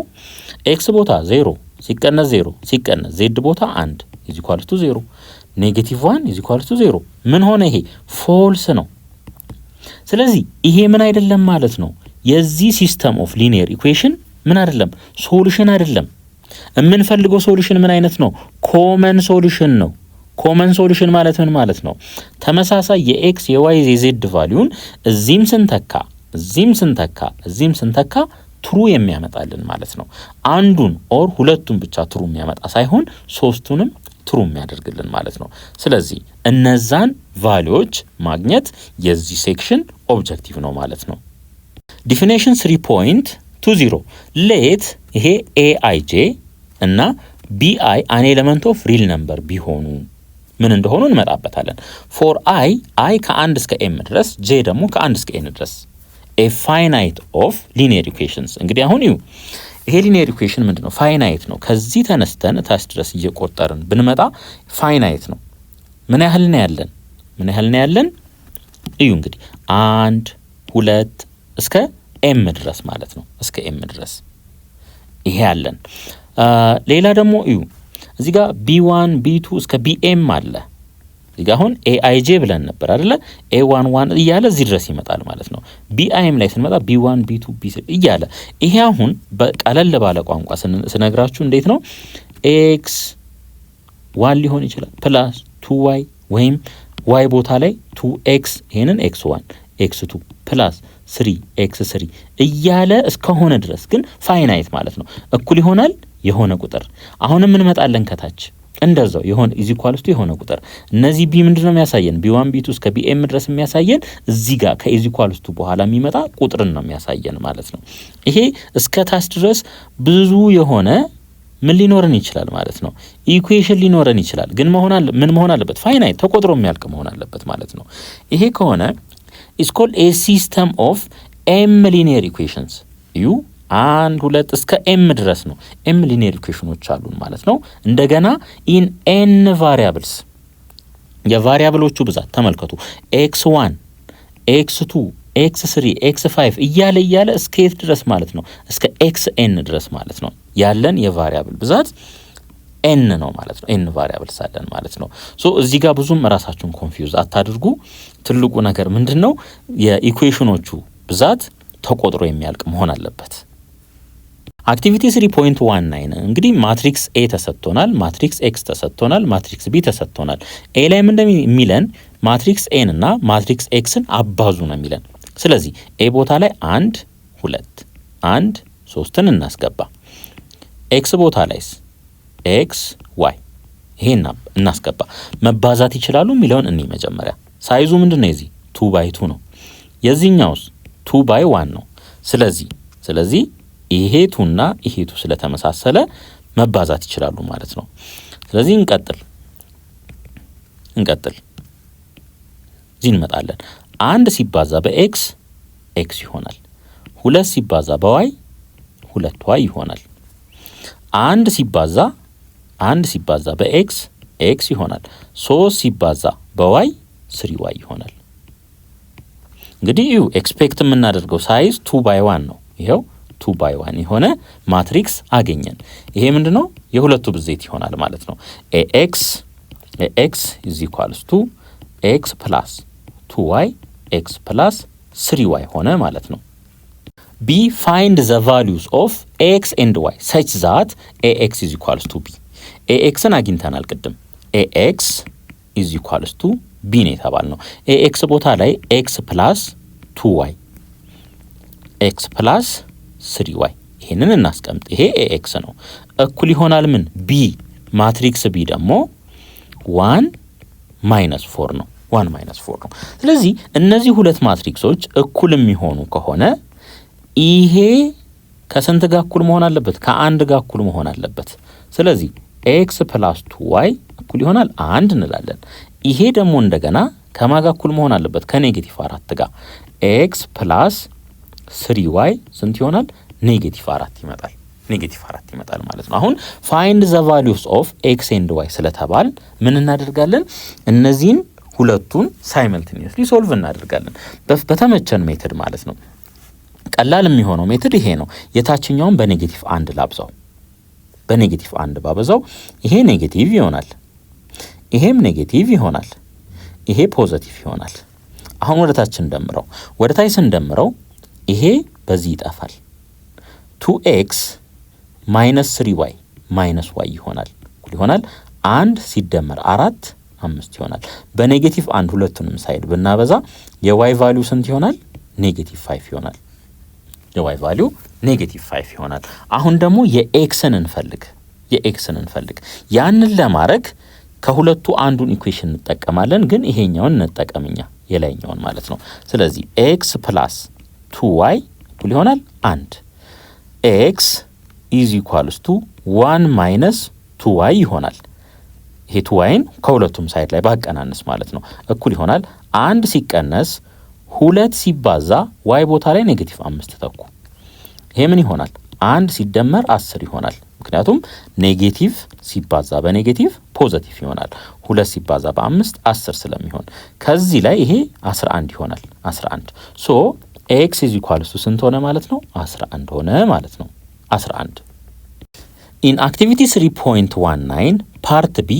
x ቦታ 0 ሲቀነስ 0 ሲቀነስ z ቦታ 1 is equal to 0 ኔጌቲቭ 1 is equal to 0 ምን ሆነ ይሄ ፎልስ ነው። ስለዚህ ይሄ ምን አይደለም ማለት ነው የዚህ ሲስተም ኦፍ ሊኒየር ኢኩዌሽን ምን አይደለም ሶሉሽን አይደለም። የምንፈልገው ሶሉሽን ምን አይነት ነው ኮመን ሶሉሽን ነው። ኮመን ሶሉሽን ማለት ምን ማለት ነው ተመሳሳይ የx የy የz ቫልዩን እዚህም ስንተካ ትሩ የሚያመጣልን ማለት ነው። አንዱን ኦር ሁለቱን ብቻ ትሩ የሚያመጣ ሳይሆን ሶስቱንም ትሩ የሚያደርግልን ማለት ነው። ስለዚህ እነዛን ቫልዩዎች ማግኘት የዚህ ሴክሽን ኦብጀክቲቭ ነው ማለት ነው። ዲፊኒሽን 3.20 ሌት ይሄ aij እና bi an element of real number ቢሆኑ ምን እንደሆኑ እንመጣበታለን። for i ከ1 እስከ m ድረስ j ደግሞ ከ1 እስከ n ድረስ a finite of linear equations እንግዲህ አሁን እዩ ይሄ ሊኒየር ኢኩዌሽን ምንድነው? ፋይናይት ነው። ከዚህ ተነስተን ታች ድረስ እየቆጠርን ብንመጣ ፋይናይት ነው። ምን ያህል ነው ያለን? እዩ እንግዲህ 1 2 እስከ ኤም ድረስ ማለት ነው። እስከ ኤም ድረስ ይሄ ያለን። ሌላ ደግሞ እዩ እዚህ ጋር B1 B2 እስከ BM አለ። እዚህ ጋር አሁን AIJ ብለን ነበር አይደለ? A11 እያለ እዚህ ድረስ ይመጣል ማለት ነው። BIM ላይ ስንመጣ B1 B2 B3 እያለ ይሄ አሁን በቀለል ባለ ቋንቋ ስነግራችሁ እንዴት ነው? X1 ሊሆን ይችላል ፕላስ 2y ወይም y ቦታ ላይ 2x ይሄንን x1 x2 ፕላስ 3x3 እያለ እስከሆነ ድረስ ግን ፋይናይት ማለት ነው። እኩል ይሆናል የሆነ ቁጥር። አሁንም እንመጣለን ከታች እንደዛው የሆነ ኢዝ ኢኳልስ ቱ የሆነ ቁጥር። እነዚህ ቢ ምንድነው የሚያሳየን? B1 B2 እስከ BM ድረስ የሚያሳየን እዚህ ጋር ከኢዝ ኢኳልስ ቱ በኋላ የሚመጣ ቁጥርን ነው የሚያሳየን ማለት ነው። ይሄ እስከ ታች ድረስ ብዙ የሆነ ምን ሊኖረን ይችላል ማለት ነው? ኢኩዌሽን ሊኖረን ይችላል። ግን ምን መሆን አለበት? ፋይናይት ተቆጥሮ የሚያልቅ መሆን አለበት ማለት ነው። ይሄ ከሆነ is called a system of m linear equations ዩ 1 2 እስከ m ድረስ ነው። m linear equations አሉን ማለት ነው። እንደገና in n variables የቫሪያብሎቹ ብዛት ተመልከቱ። x1 x2 x3 x5 እያለ እስከ የት ድረስ ማለት ነው? እስከ xn ድረስ ማለት ነው። ያለን የቫሪያብል ብዛት n ነው ማለት ነው። n ቫሪያብልስ አለን ማለት ነው። ሶ እዚህ ጋር ብዙም ራሳችሁን ኮንፊውዝ አታድርጉ። ትልቁ ነገር ምንድነው? የኢኩዌሽኖቹ ብዛት ተቆጥሮ የሚያልቅ መሆን አለበት። አክቲቪቲ 3.19 እንግዲህ ማትሪክስ A ተሰጥቶናል፣ ማትሪክስ X ተሰጥቶናል፣ ማትሪክስ B ተሰጥቶናል። A ላይ ምን እንደሚለን ማትሪክስ A እና ማትሪክስ Xን አባዙ ነው የሚለን። ስለዚህ A ቦታ ላይ 1 2 1 3ን እናስገባ። X ቦታ ላይስ X Y ይሄን እናስገባ። መባዛት ይችላሉ የሚለውን እኔ መጀመሪያ ሳይዙ ምንድነው? የዚህ 2/2 ነው። የዚህኛውስ 2/1 ነው። ስለዚህ ይሄ 2 እና ይሄ 2 ስለተመሳሰለ መባዛት ይችላሉ ማለት ነው። ስለዚህ እንቀጥል እዚህ እንመጣለን። 1 ሲባዛ በX X ይሆናል። 2 ሲባዛ በY 2y ይሆናል። 1 ሲባዛ በX X ይሆናል። 3 ሲባዛ በY 3y ይሆናል። እንግዲህ ኤክስፔክት የምናደርገው ሳይዝ 2/1 ነው። ይሄው 2/1 የሆነ ማትሪክስ አገኘን። ይሄ ምንድነው? የሁለቱ ብዜት ይሆናል ማለት ነው። AX is equals to X plus 2y X plus 3y ሆነ ማለት ነው። B find the values of X and Y such that AX is equals to B. AXን አግኝተናል ቅድም። AX is equals to B ነው የተባልነው። AX ቦታ ላይ X plus 2y X plus 3y ይሄንን እናስቀምጥ። ይሄ AX ነው። እኩል ይሆናል ምን? B ማትሪክስ B ደግሞ 1 minus 4 ነው። 1 minus 4 ነው። ስለዚህ እነዚህ ሁለት ማትሪክሶች እኩል የሚሆኑ ከሆነ ይሄ ከስንት ጋር እኩል መሆን አለበት? ከአንድ ጋር እኩል መሆን አለበት። ስለዚህ X plus 2y እኩል ይሆናል 1 እንላለን። ይሄ ደግሞ እንደገና ከማጋ እኩል መሆን አለበት? ከኔጌቲቭ 4 ጋር X plus 3y ስንት ይሆናል? ኔጌቲቭ 4 ይመጣል ማለት ነው። አሁን find the values of X and Y ስለተባል ምን እናደርጋለን? እነዚህን ሁለቱን ሳይመልቴኒየስሊ ሶልቭ እናደርጋለን በተመቸን ሜተድ ማለት ነው። ቀላል የሚሆነው ሜተድ ይሄ ነው። የታችኛውን በኔጌቲቭ 1 ላብዛው። በኔጌቲቭ 1 ባበዛው ይሄ ኔጌቲቭ ይሆናል፣ ይሄም ኔጌቲቭ ይሆናል፣ ይሄ ፖዚቲቭ ይሆናል። አሁን ወደ ታች እንደምረው። ወደ ታች ስንደምረው ይሄ በዚህ ይጠፋል። 2x minus 3y minus y ይሆናል። እኩል ይሆናል 1 ሲደመር 4 5 ይሆናል። በኔጌቲቭ 1 ሁለቱንም ሳይድ ብናበዛ የy ቫልዩ ስንት ይሆናል? ኔጌቲቭ 5 ይሆናል። የy ቫልዩ ኔጌቲቭ 5 ይሆናል። አሁን ደግሞ የኤክስን እንፈልግ። ያንን ለማድረግ ከሁለቱ አንዱን ኢኩዌሽን እንጠቀማለን፣ ግን ይሄኛውን እንጠቀምኛ የላይኛውን ማለት ነው። ስለዚህ x plus 2y እኩል ይሆናል 1 x is equals to 1 minus 2y ይሆናል። ይሄ 2yን ከሁለቱም ሳይድ ላይ ባቀናነስ ማለት ነው እኩል ይሆናል 1 ሲቀነስ 2 ሲባዛ y ቦታ ላይ ኔጌቲቭ 5 ተኩ። ይሄ ምን ይሆናል? 1 ሲደመር 10 ይሆናል። ምክንያቱም ኔጌቲቭ ሲባዛ በኔጌቲቭ ፖዚቲቭ ይሆናል። 2 ሲባዛ በ5 10 ስለሚሆን ከዚህ ላይ ይሄ 11 ይሆናል። 11 ሶ ኤክስ ኢዝ ኢኳልስ ቱ ስንት ሆነ ማለት ነው? 11 ሆነ ማለት ነው። 11 ኢን አክቲቪቲ 3.19 ፓርት ቢ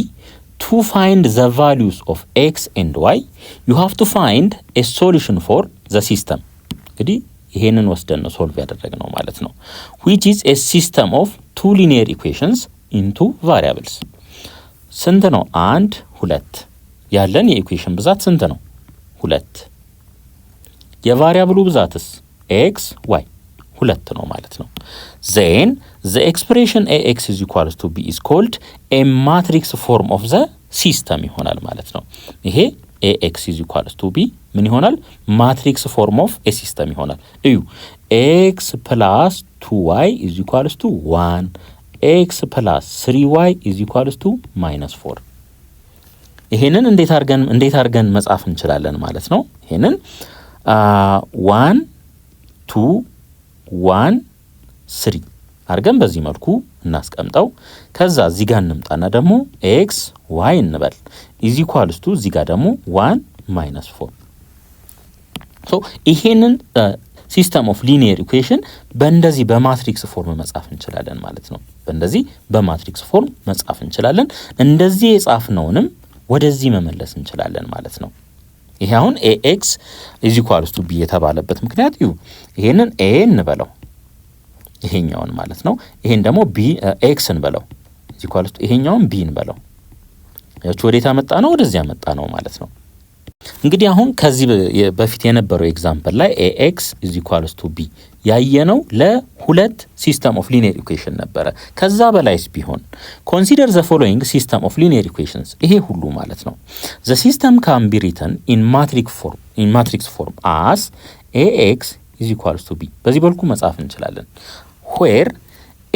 to find the values of x and y you have to find a solution for the system እንግዲህ ይሄንን ወስደን ነው ሶልቭ ያደረግነው ማለት ነው which is a system of two linear equations into variables ስንት ነው 1 2 ያለን የኢኩዌሽን ብዛት ስንት ነው 2 የቫሪያብሉ ብዛትስ x y 2 ነው ማለት ነው then the expression ax is equals to b is called a matrix form of the system ይሆናል ማለት ነው ይሄ ax is equals to b ምን ይሆናል matrix form of a system ይሆናል እዩ x plus 2y is equals to 1 x plus 3y is equals to -4 ይሄንን እንዴት አድርገን መጻፍ እንችላለን ማለት ነው ይሄንን 1 2 1 3 አርገን በዚህ መልኩ እናስቀምጠው ከዛ እዚህ ጋር እንምጣና ደግሞ x y እንበል is equals to እዚህ ጋር ደግሞ 1 -4 ሶ ይሄንን ሲስተም ኦፍ ሊኒየር ኢኩዌሽን በእንደዚህ በማትሪክስ ፎርም መጻፍ እንችላለን ማለት ነው በእንደዚህ በማትሪክስ ፎርም መጻፍ እንችላለን እንደዚህ የጻፍነውንም ወደዚህ መመለስ እንችላለን ማለት ነው ይሄ አሁን ax is equals to b የተባለበት ምክንያት ይሄንን a እንበለው ይሄኛውን ማለት ነው ይሄን ደግሞ b x እንበለው is equals to ይሄኛውን b እንበለው ያቺ ወዴታ መጣ ነው ወደዚያ መጣ ነው ማለት ነው እንግዲህ አሁን ከዚህ በፊት የነበረው ኤግዛምፕል ላይ ax is equals to b ያየነው ለሁለት ሲስተም ኦፍ ሊኒየር ኢኩዌሽን ነበረ ከዛ በላይስ ቢሆን consider the following system of linear equations ይሄ ሁሉ ማለት ነው the system can be written in matrix form as ax is equals to b በዚህ በልኩ መጻፍ እንችላለን where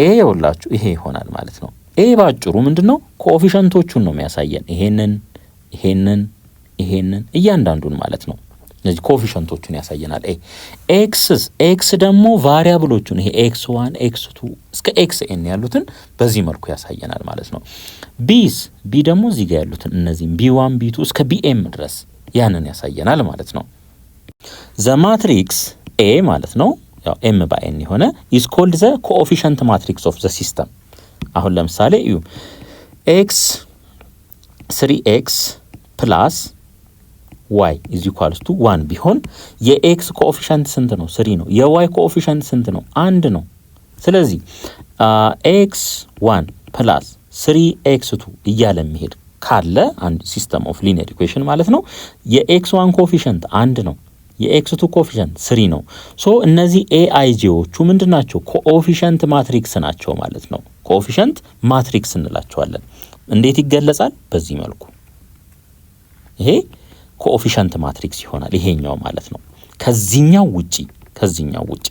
a ይወላችሁ ይሄ ይሆናል ማለት ነው a ባጭሩ ምንድነው ኮኤፊሺየንቶቹን ነው የሚያሳየን ይሄንን እያንዳንዱን ማለት ነው እነዚህ ኮኤፊሺየንቶቹን ያሳየናል x ደግሞ ቫሪያብሎቹን ይሄ x1 x2 እስከ xn ያሉትን በዚህ መልኩ ያሳየናል ማለት ነው b ደግሞ እዚህ ጋር ያሉትን እነዚህ b1 b2 እስከ bm ድረስ ያንን ያሳየናል ማለት ነው the matrix a ማለት ነው ያው m by n የሆነ is called the coefficient matrix of the system አሁን ለምሳሌ x 3x plus y is equals to 1 ቢሆን የx ኮኤፊሺየንት ስንት ነው 3 ነው የy ኮኤፊሺየንት ስንት ነው 1 ነው ስለዚህ x1 plus 3x2 እያለ መሄድ ካለ አንድ ሲስተም ኦፍ ሊኒየር ኢኩዌሽን ማለት ነው የx1 ኮኤፊሺየንት 1 ነው የx2 ኮኤፊሺየንት 3 ነው ሶ እነዚህ aijዎቹ ምንድናቸው ኮኤፊሺየንት ማትሪክስ ናቸው ማለት ነው ኮኤፊሺየንት ማትሪክስ እንላቸዋለን እንዴት ይገለጻል በዚህ መልኩ ይሄ ኮኤፊሺየንት ማትሪክስ ይሆናል ይሄኛው ማለት ነው ከዚህኛው ውጪ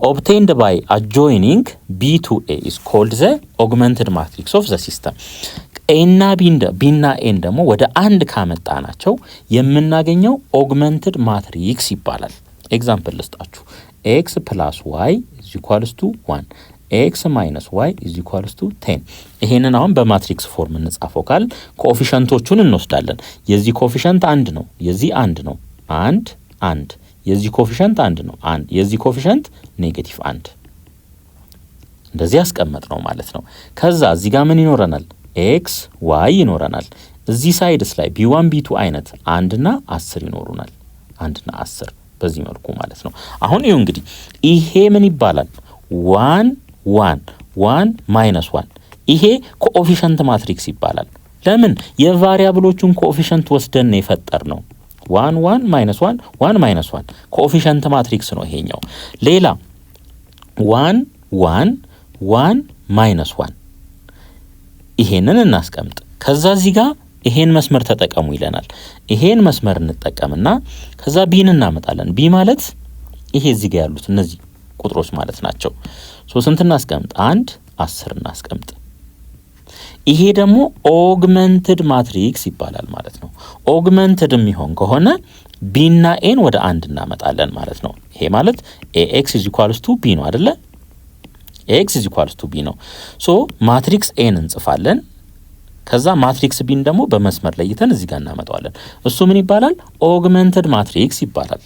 obtained by adjoining b to a is called the augmented matrix of the system a እና b እና a ደግሞ ወደ አንድ ካመጣናቸው የምናገኘው augmented matrix ይባላል ኤግዛምፕል ልስጣችሁ x plus y is equals to 1 x minus y is equals to 10 ይሄንን አሁን በማትሪክስ ፎርም እንጻፈው ካል ኮኤፊሺየንቶቹን እንወስዳለን የዚህ ኮኤፊሺየንት 1 ነው የዚህ 1 ነው 1 የዚህ ኮኤፊሺየንት 1 ነው 1 የዚህ ኮኤፊሺየንት -1 እንደዚህ ያስቀመጥ ነው ማለት ነው ከዛ እዚህ ጋር ምን ይኖረናል x y ይኖረናል እዚህ ሳይድስ ላይ b1 b2 አይነት 1 እና 10 ይኖሩናል 1 እና 10 በዚህ መልኩ ማለት ነው አሁን ይሄው እንግዲህ ይሄ ምን ይባላል 1 -1 ይሄ ኮኤፊሺየንት ማትሪክስ ይባላል ለምን የቫሪያብሎቹን ኮኤፊሺየንት ወስደን ነው የፈጠርነው 1 -1 1 ኮኤፊሺየንት ማትሪክስ ነው ይሄኛው ሌላ 1 -1 ይሄንን እናስቀምጥ ከዛ እዚህ ጋር ይሄን መስመር ተጠቀሙ ይለናል ይሄን መስመር እንጠቀምና ከዛ ቢን እናመጣለን ቢ ማለት ይሄ እዚህ ጋር ያሉት እነዚህ ቁጥሮች ማለት ናቸው ሶ ስንት እናስቀምጥ 1 10 እናስቀምጥ ይሄ ደግሞ ኦግመንትድ ማትሪክስ ይባላል ማለት ነው ኦግመንትድ የሚሆን ከሆነ b እና a ወደ 1 እናመጣለን ማለት ነው ይሄ ማለት ax = b ነው አይደለ ኤክስ ኢዝ ኢኳልስ ቱ ቢ ነው። ሶ ማትሪክስ ኤን እንጽፋለን። ከዛ ማትሪክስ ቢን ደግሞ በመስመር ለይተን እዚህ ጋር እናመጣዋለን። እሱ ምን ይባላል? ኦግመንትድ ማትሪክስ ይባላል።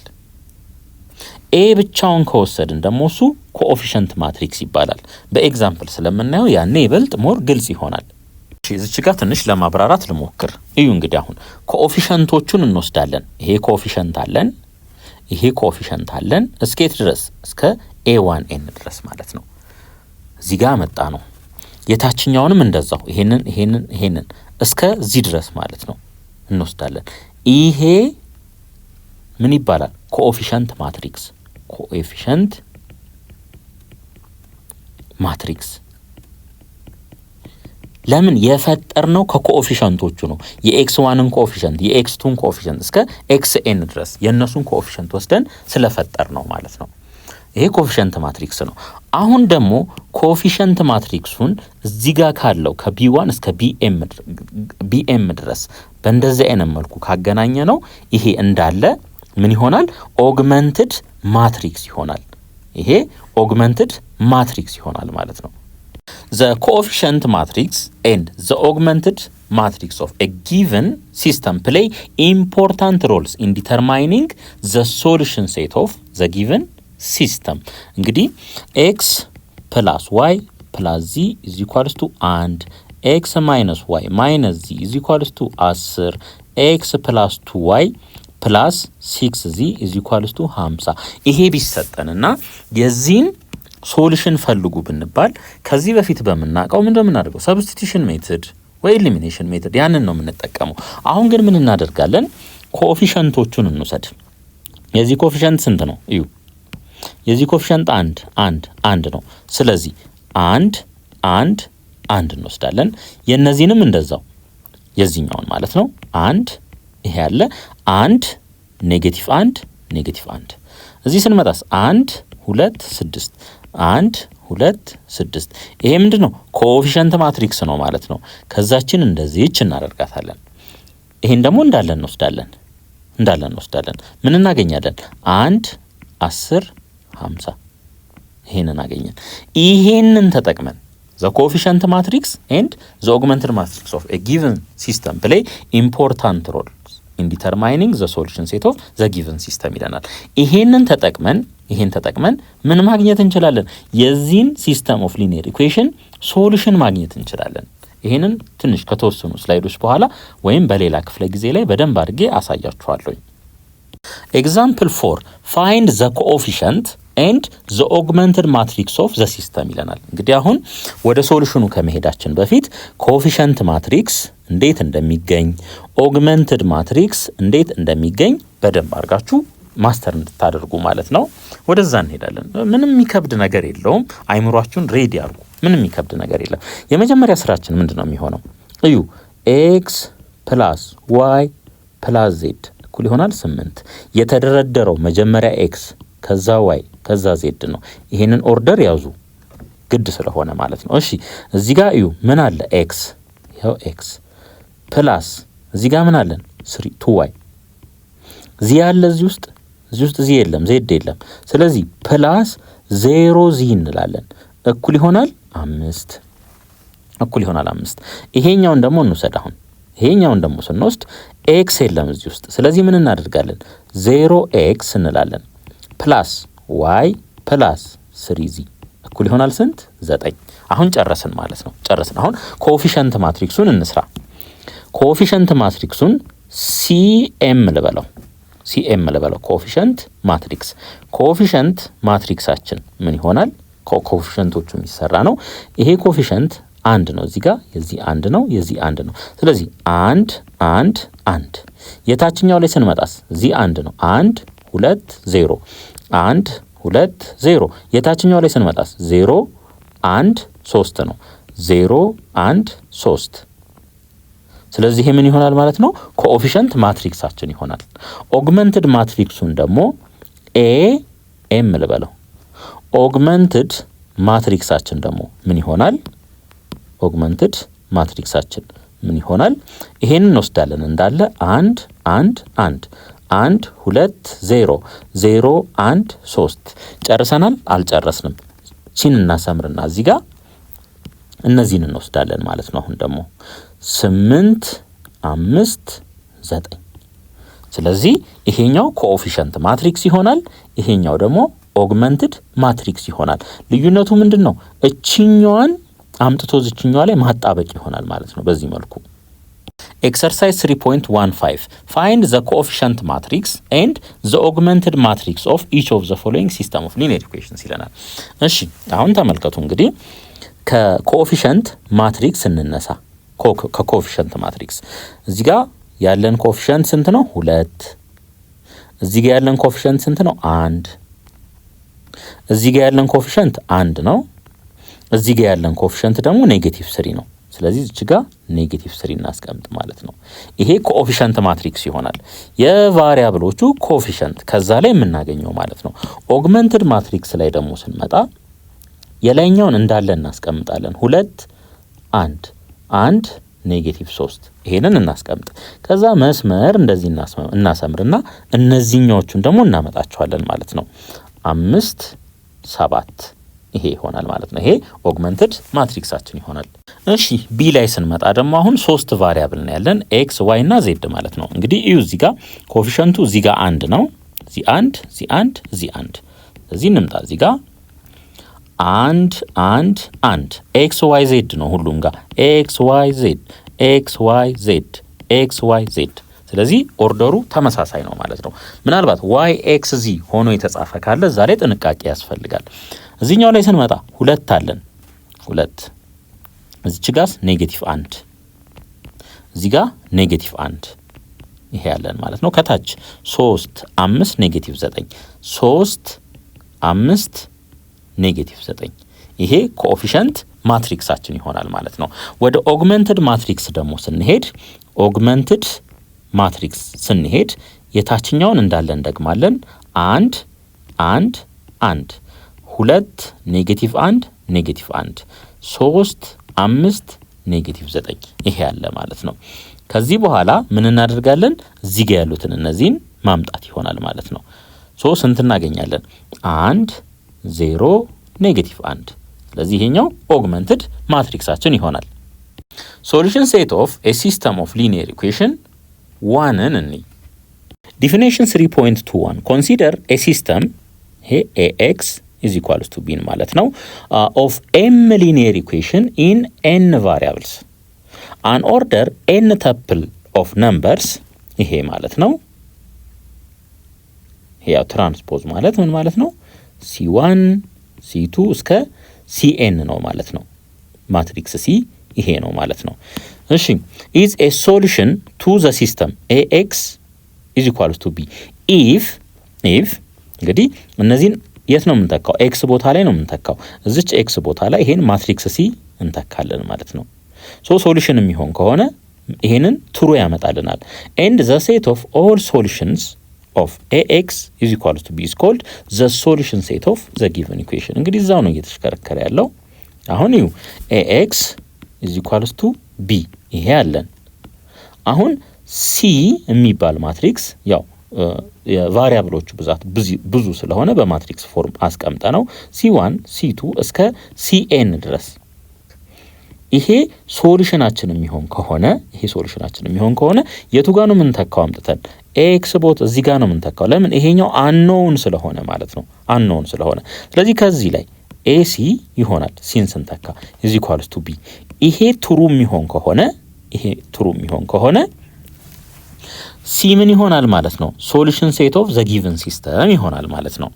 ኤ ብቻውን ከወሰድን ደግሞ እሱ ኮኤፊሽንት ማትሪክስ ይባላል። በኤግዛምፕል ስለምናየው ያኔ ይበልጥ ሞር ግልጽ ይሆናል። እዚች ጋር ትንሽ ለማብራራት ልሞክር። እዩ እንግዲህ አሁን ኮኤፊሽንቶቹን እንወስዳለን። ይሄ ኮኤፊሽንት አለን፣ ይሄ ኮኤፊሽንት አለን። እስከየት ድረስ? እስከ a1n ድረስ ማለት ነው። እዚህ ጋር መጣ ነው። የታችኛውንም እንደዛው ይሄንን እስከዚህ ድረስ ማለት ነው እንወስዳለን። ይሄ ምን ይባላል? ኮኤፊሽንት ማትሪክስ። ኮኤፊሽንት ማትሪክስ ለምን የፈጠርነው? ከኮኤፊሽንቶቹ ነው። የኤክስ1ን ኮኤፊሽንት የኤክስ2ን ኮኤፊሽንት እስከ ኤክስኤን ድረስ የነሱን ኮኤፊሽንት ወስደን ስለፈጠር ነው ማለት ነው። ይሄ ኮኤፊሽንት ማትሪክስ ነው። አሁን ደግሞ ኮኤፊሽንት ማትሪክሱን እዚህ ጋር ካለው ከቢ1 እስከ ቢኤም ድረስ በእንደዚህ አይነት መልኩ ካገናኘ ነው ይሄ እንዳለ ምን ይሆናል? ኦግመንትድ ማትሪክስ ይሆናል። ይሄ ኦግመንትድ ማትሪክስ ይሆናል ማለት ነው። The coefficient matrix and the augmented matrix of a given system play important roles in determining the solution set of the given system. እንግዲህ x plus y plus z is equals to 1, x minus y minus z is equals to 10, x plus 2y plus 6z is equals to 50. ይሄ ቢሰጠንና የዚህን ሶሉሽን ፈልጉ ብንባል ከዚህ በፊት በመናቀው ምን እንደምናደርገው ሰብስቲቱሽን ሜተድ ወይ ኤሊሚኔሽን ሜተድ ያንን ነው የምንጠቀመው። አሁን ግን ምን እናደርጋለን? ኮኤፊሽንቶቹን እንውሰድ። የዚህ ኮኤፊሽንት ስንት ነው? እዩ የዚህ ኮኤፊሽንት አንድ ነው። ስለዚህ አንድ እንወስዳለን። የነዚህንም እንደዛው የዚህኛውን ማለት ነው አንድ ይሄ ያለ አንድ ኔጌቲቭ አንድ እዚህ ስንመጣስ 1 2 6 1 2 6 ይሄ ምንድነው? ኮኤፊሽንት ማትሪክስ ነው ማለት ነው። ከዛችን እንደዚህች እናደርጋታለን። ይሄን ደግሞ እንዳለን እንወስዳለን። ምን እናገኛለን? 1 10 50 ይሄንን አገኘን። ይሄንን ተጠቅመን the coefficient matrix and the augmented matrix of a given system play important roles in determining the solution set of the given system ይለናል። ይሄን ተጠቅመን ምን ማግኘት እንችላለን? የዚህን ሲስተም ኦፍ ሊኒየር ኢኩዌሽን ሶሉሽን ማግኘት እንችላለን። ይሄንን ትንሽ ከተወሰኑ ስላይዶች በኋላ ወይም በሌላ ክፍለ ጊዜ ላይ በደንብ አድርጌ አሳያችኋለሁ። ኤግዛምፕል 4 find the coefficient and the augmented matrix of the system ይለናል። እንግዲህ አሁን ወደ ሶሉሽኑ ከመሄዳችን በፊት ኮኤፊሽንት ማትሪክስ እንዴት እንደሚገኝ ኦግመንትድ ማትሪክስ እንዴት እንደሚገኝ በደንብ አድርጋችሁ ማስተር እንድታደርጉ ማለት ነው። ወደዛ እንሄዳለን። ምንም የሚከብድ ነገር የለውም። አይምሯችሁን ሬዲ አድርጉ። ምንም የሚከብድ ነገር የለም። የመጀመሪያ ስራችን ምንድነው የሚሆነው? እዩ x + y + z እኩል ይሆናል 8። የተደረደረው መጀመሪያ x ከዛ y ከዛ z ነው። ይሄንን ኦርደር ያዙ ግድ ስለሆነ ማለት ነው። እሺ እዚህ ጋር እዩ ምን አለ? x ይሄው x ፕላስ እዚህ ጋር ምን አለን? 2y ዚ ያለ እዚህ ውስጥ ዚ የለም፣ z የለም። ስለዚህ ፕላስ 0 ዚ እንላለን። እኩል ይሆናል 5 ይሄኛውን ደግሞ እንውሰድ። አሁን ይሄኛውን ደግሞ ስንወስድ x የለም እዚህ ውስጥ። ስለዚህ ምን እናደርጋለን? 0x እንላለን ፕላስ y ፕላስ 3z እኩል ይሆናል ስንት? 9። አሁን ጨረስን ማለት ነው። አሁን ኮኤፊሽንት ማትሪክሱን እንስራ። ኮኤፊሽንት ማትሪክሱን ሲኤም ልበለው ኮኤፊሽንት ማትሪክሳችን ምን ይሆናል? ኮኤፊሽንቶቹ የሚሰራ ነው። ይሄ ኮኤፊሽንት አንድ ነው። እዚህ ጋር የዚህ አንድ ነው፣ የዚህ አንድ ነው። ስለዚህ አንድ የታችኛው ላይ ስንመጣስ እዚህ አንድ ነው። 1 2 0 1 2 0 የታችኛው ላይ ስንመጣስ 0 1 3 ነው። 0 1 3 ስለዚህ ይሄ ምን ይሆናል ማለት ነው? ኮኤፊሽንት ማትሪክሳችን ይሆናል። ኦግመንትድ ማትሪክሱን ደግሞ ኤም ልበለው። ኦግመንትድ ማትሪክሳችን ደግሞ ምን ይሆናል? ይሄንን እንወስዳለን እንዳለ 1 1 1 1 2 0 0 1 3 ጨርሰናል? አልጨረስንም። ቺን እናሰምርና እዚህ ጋር እነዚህን እንወስዳለን ማለት ነው። አሁን ደግሞ 8 5 9 ስለዚህ ይሄኛው ኮኤፊሽንት ማትሪክስ ይሆናል፣ ይሄኛው ደግሞ ኦግመንትድ ማትሪክስ ይሆናል። ልዩነቱ ምንድነው? እቺኛዋን አምጥቶ እዚህኛዋ ላይ ማጣበቅ ይሆናል ማለት ነው። በዚህ መልኩ ኤክሰርሳይዝ 3.15 find the coefficient matrix and the augmented matrix of each of the following system of linear equations ይለናል። እሺ አሁን ተመልከቱ እንግዲህ ከኮኤፊሽንት ማትሪክስ እንነሳ። ከኮኤፊሽንት ማትሪክስ እዚህ ጋር ያለን ኮኤፊሽንት ስንት ነው? 2 እዚህ ጋር ያለን ኮኤፊሽንት ስንት ነው? 1 እዚህ ጋር ያለን ኮኤፊሽንት 1 ነው። እዚህ ጋር ያለን ኮኤፊሽንት ደግሞ -3 ነው። ስለዚህ እዚህ ጋር -3 እናስቀምጥ ማለት ነው። ይሄ ኮኤፊሽንት ማትሪክስ ይሆናል። የቫሪያብሎቹ ኮኤፊሽንት ከዛ ላይ የምናገኘው ማለት ነው። ኦግመንትድ ማትሪክስ ላይ ደግሞ ስንመጣ የላይኛውን እንዳለ እናስቀምጣለን። 2 1 1 -3 ይሄንን እናስቀምጥ። ከዛ መስመር እንደዚህ እናሰምርና እነዚህኞቹን ደግሞ እናመጣቸዋለን ማለት ነው። 5 7 ይሄ ይሆናል ማለት ነው። ይሄ ኦግመንትድ ማትሪክሳችን ይሆናል። እሺ ቢ ላይ ስንመጣ ደግሞ አሁን 3 ቫሪያብል ነው ያለን ኤክስ ዋይ እና ዜድ ማለት ነው። እንግዲህ እዩ እዚህ ጋር ኮኤፊሽንቱ እዚህ ጋር 1 ነው። እዚህ 1 እዚህ 1 እዚህ 1 እዚህ እንምጣ። እዚህ ጋር 1 1 1 ኤክስ ዋይ ዜድ ነው ሁሉም ጋር ኤክስ ዋይ ዜድ ኤክስ ዋይ ዜድ ኤክስ ዋይ ዜድ። ስለዚህ ኦርደሩ ተመሳሳይ ነው ማለት ነው። ምናልባት ዋይ ኤክስ ዚ ሆኖ የተጻፈ ካለ ዛሬ ጥንቃቄ ያስፈልጋል። እዚህኛው ላይ ስንመጣ 2 አለን 2 እዚች ጋር -1 እዚህ ጋር -1 ይሄ ያለን ማለት ነው። ከታች 3 5 -9 3 5 -9 ይሄ ኮኤፊሽንት ማትሪክሳችን ይሆናል ማለት ነው። ወደ ኦግመንትድ ማትሪክስ ደግሞ ስንሄድ ኦግመንትድ ማትሪክስ ስንሄድ የታችኛውን እንዳለ እንደግማለን 1 1 1 2 -1 -1 3 5 -9 ይሄ ያለ ማለት ነው። ከዚህ በኋላ ምን እናደርጋለን? እዚህ ጋር ያሉትን እነዚህን ማምጣት ይሆናል ማለት ነው። ስንት እናገኛለን? 1 0 -1 ስለዚህ ይሄኛው ኦግመንትድ ማትሪክሳችን ይሆናል። ሶሉሽን ሴት ኦፍ ኤ ሲስተም ኦፍ ሊኒየር ኢኩዌሽን 1 እንይ። ዲፊኒሽን 3.21 ኮንሲደር ኤ ሲስተም ይሄ ax is equals to b ማለት ነው of m linear equation in n variables an order n tuple of numbers ይሄ ማለት ነው። ይሄ ትራንስፖዝ ማለት ምን ማለት ነው? c1 c2 እስከ cn ነው ማለት ነው። ማትሪክስ c ይሄ ነው ማለት ነው። እሺ is a solution to the system ax is equals to b if እንግዲህ እነዚህን የት ነው የምንተካው? ኤክስ ቦታ ላይ ነው የምንተካው። እዚች ኤክስ ቦታ ላይ ይሄን ማትሪክስ ሲ እንተካለን ማለት ነው። ሶሉሽን የሚሆን ከሆነ ይሄንን ትሩ ያመጣልናል። and the set of all solutions of ax is equals to b is called the solution set of the given equation። እንግዲህ እዛው ነው እየተሽከረከረ ያለው። አሁን ይሁ ax is equals to b ይሄ አለን። አሁን ሲ የሚባል ማትሪክስ ያው የቫሪያብሎቹ ብዛት ብዙ ስለሆነ በማትሪክስ ፎርም አስቀምጠ ነው c1 c2 እስከ cn ድረስ ይሄ ሶሉሽናችን የሚሆን ከሆነ የቱ ጋር ነው የምንተካው? አምጥተን ኤክስ ቦት እዚህ ጋር ነው የምንተካው። ለምን? ይሄኛው አንኖውን ስለሆነ ማለት ነው። አንኖውን ስለሆነ ስለዚህ ከዚህ ላይ ac ይሆናል ሲን ስንተካ is equals to b። ይሄ ትሩ የሚሆን ከሆነ ሲ ምን ይሆናል ማለት ነው? ሶሉሽን ሴት ኦፍ ዘ ጊቨን ሲስተም ይሆናል ማለት ነው።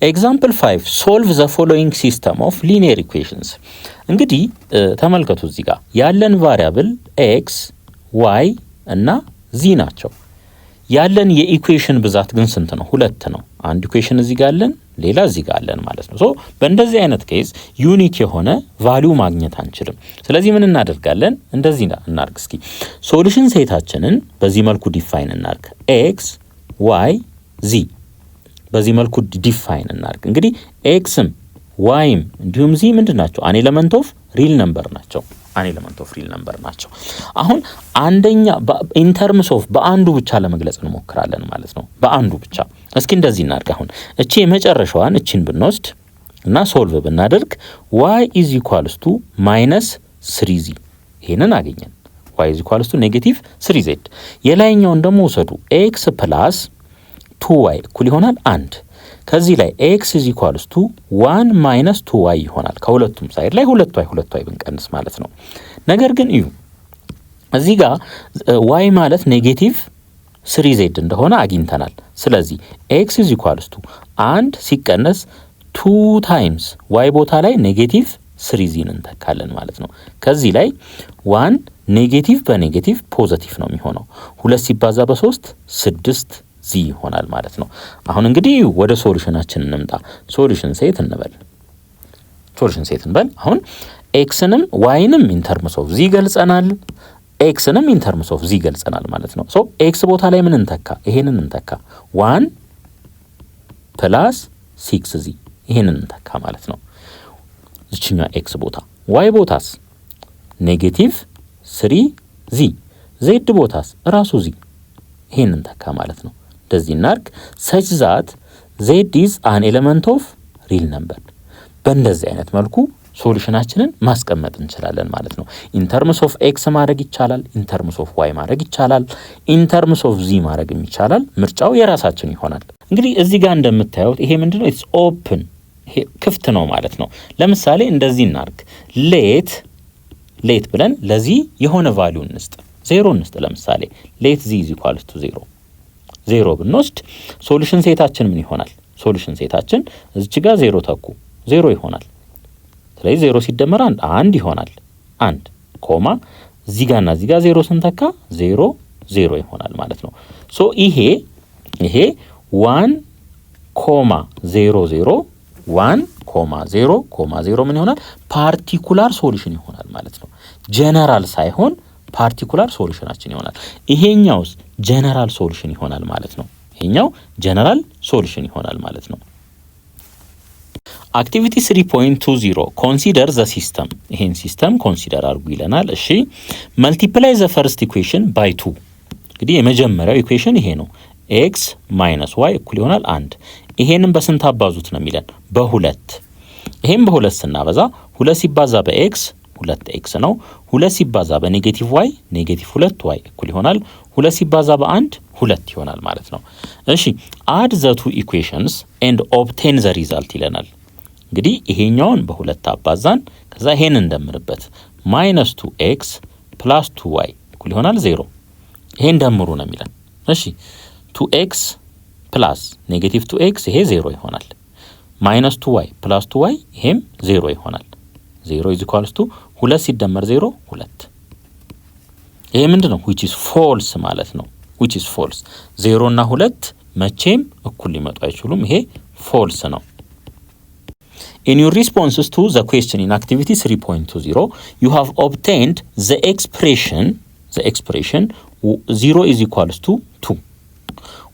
ኤግዛምፕል 5 ሶልቭ ዘ ፎሎዊንግ ሲስተም ኦፍ ሊኒየር ኢኩዌሽንስ። እንግዲህ ተመልከቱ እዚህ ጋር ያለን ቫሪያብል ኤክስ ዋይ እና ዚ ናቸው። ያለን የኢኩዌሽን ብዛት ግን ስንት ነው? 2 ነው። አንድ ኢኩዌሽን እዚህ ጋር አለን፣ ሌላ እዚህ ጋር አለን ማለት ነው። በእንደዚህ አይነት ኬዝ ዩኒክ የሆነ ቫልዩ ማግኘት አንችልም። ስለዚህ ምን እናደርጋለን? እንደዚህ እናርግ። እስኪ ሶሉሽን ሴታችንን በዚህ መልኩ ዲፋይን እናርግ። ኤክስ ዋይ ዚ በዚህ መልኩ ዲፋይን እናርግ። እንግዲህ ኤክስም ዋይም እንዲሁም ዚ ምንድናቸው? አን ኤሌመንት ኦፍ ሪል ነምበር ናቸው። አሁን አንደኛ ኢን ተርምስ ኦፍ በአንዱ ብቻ ለመግለጽ እንሞክራለን ማለት ነው። በአንዱ ብቻ እስኪ እንደዚህ እናርግ። አሁን እቺ የመጨረሻዋን እቺን ብንወስድ እና ሶልቭ ብናደርግ y is equals to minus 3z ይሄንን አገኘን። y is equals to negative 3z የላይኛውን ደግሞ ወሰዱ x plus 2y እኩል ይሆናል 1 ከዚህ ላይ x is equals to 1 minus 2y ይሆናል ከሁለቱም ሳይድ ላይ 2y ብንቀንስ ማለት ነው። ነገር ግን እዩ እዚህ ጋር y ማለት ኔጌቲቭ 3z እንደሆነ አግኝተናል። ስለዚህ x is equals to 1 ሲቀነስ 2 times y ቦታ ላይ ኔጌቲቭ 3z እንተካለን ማለት ነው። ከዚህ ላይ 1 ኔጌቲቭ በኔጌቲቭ ፖዚቲቭ ነው የሚሆነው 2 ሲባዛ በ3 6 ዚ ይሆናል ማለት ነው። አሁን እንግዲህ ወደ ሶሉሽናችን እንምጣ። ሶሉሽን ሴት እንበል አሁን ኤክስንም ዋይንም ኢን ተርምስ ኦፍ ዚ ገልጸናል ኤክስንም ኢን ተርምስ ኦፍ ዚ ገልጸናል ማለት ነው። ሶ ኤክስ ቦታ ላይ ምን እንተካ ይሄንን እንተካ 1 ፕላስ 6 ዚ ይሄንን እንተካ ማለት ነው። እቺኛ ኤክስ ቦታ ዋይ ቦታስ ኔጌቲቭ 3 ዚ ዜድ ቦታስ ራሱ ዚ ይሄንን እንተካ ማለት ነው። እንደዚህ እናርግ such that z is an element of real number በእንደዚህ አይነት መልኩ ሶሉሽናችንን ማስቀመጥ እንችላለን ማለት ነው። in terms of x ማድረግ ይቻላል in terms of y ማድረግ ይቻላል in terms of z ማድረግ ይቻላል ምርጫው የራሳችን ይሆናል። እንግዲህ እዚህ ጋር እንደምታዩት ይሄ ምንድነው it's open ይሄ ክፍት ነው ማለት ነው። ለምሳሌ እንደዚህ እናርግ ሌት ብለን ለዚህ የሆነ ቫልዩ እንስጥ 0 እንስጥ ለምሳሌ let z is equal to 0 ብንወስድ ሶሉሽን ሴታችን ምን ይሆናል? ሶሉሽን ሴታችን እዚች ጋር 0 ተኩ 0 ይሆናል። ስለዚህ 0 ሲደመር 1 ይሆናል 1 ኮማ እዚህ ጋርና እዚህ ጋር 0 ስንተካ 0 ይሆናል ማለት ነው። ሶ ይሄ 1 ኮማ 0 ምን ይሆናል? ፓርቲኩላር ሶሉሽን ይሆናል ማለት ነው። ጀነራል ሳይሆን ፓርቲኩላር ሶሉሽናችን ይሆናል። ይሄኛውስ ጀነራል ሶሉሽን ይሆናል ማለት ነው። ይሄኛው ጀነራል ሶሉሽን ይሆናል ማለት ነው። አክቲቪቲ 3.20 ኮንሲደር ዘ ሲስተም ይሄን ሲስተም ኮንሲደር አድርጉ ይለናል። እሺ መልቲፕላይ ዘ ፈርስት ኢኩዌሽን ባይ 2 እንግዲህ የመጀመሪያው ኢኩዌሽን ይሄ ነው x - y እኩል ይሆናል 1 ይሄንን በስንት አባዙት ነው የሚለን በ2 ይሄን በ2 ስናበዛ 2 ሲባዛ በx 2x ነው 2 ሲባዛ በኔጌቲቭ y ኔጌቲቭ 2y እኩል ይሆናል 2 ሲባዛ በ1 2 ይሆናል ማለት ነው። እሺ add the two equations and obtain the result ይለናል። እንግዲህ ይሄኛውን በ2 አባዛን ከዛ ይሄን እንደምርበት -2x + 2y እኩል ይሆናል 0 ይሄን ደምሩ ነው የሚለን። እሺ 2x + ኔጌቲቭ 2x ይሄ 0 ይሆናል -2y + 2y ይሄም 0 ይሆናል 0 is equals to 2 ሲደመር 0 2 ይሄ ምንድነው which is false ማለት ነው which is false 0 እና 2 መቼም እኩል ሊመጡ አይችሉም ይሄ false ነው። In your responses to the question in activity 3.20 you have obtained the expression 0 is equals to 2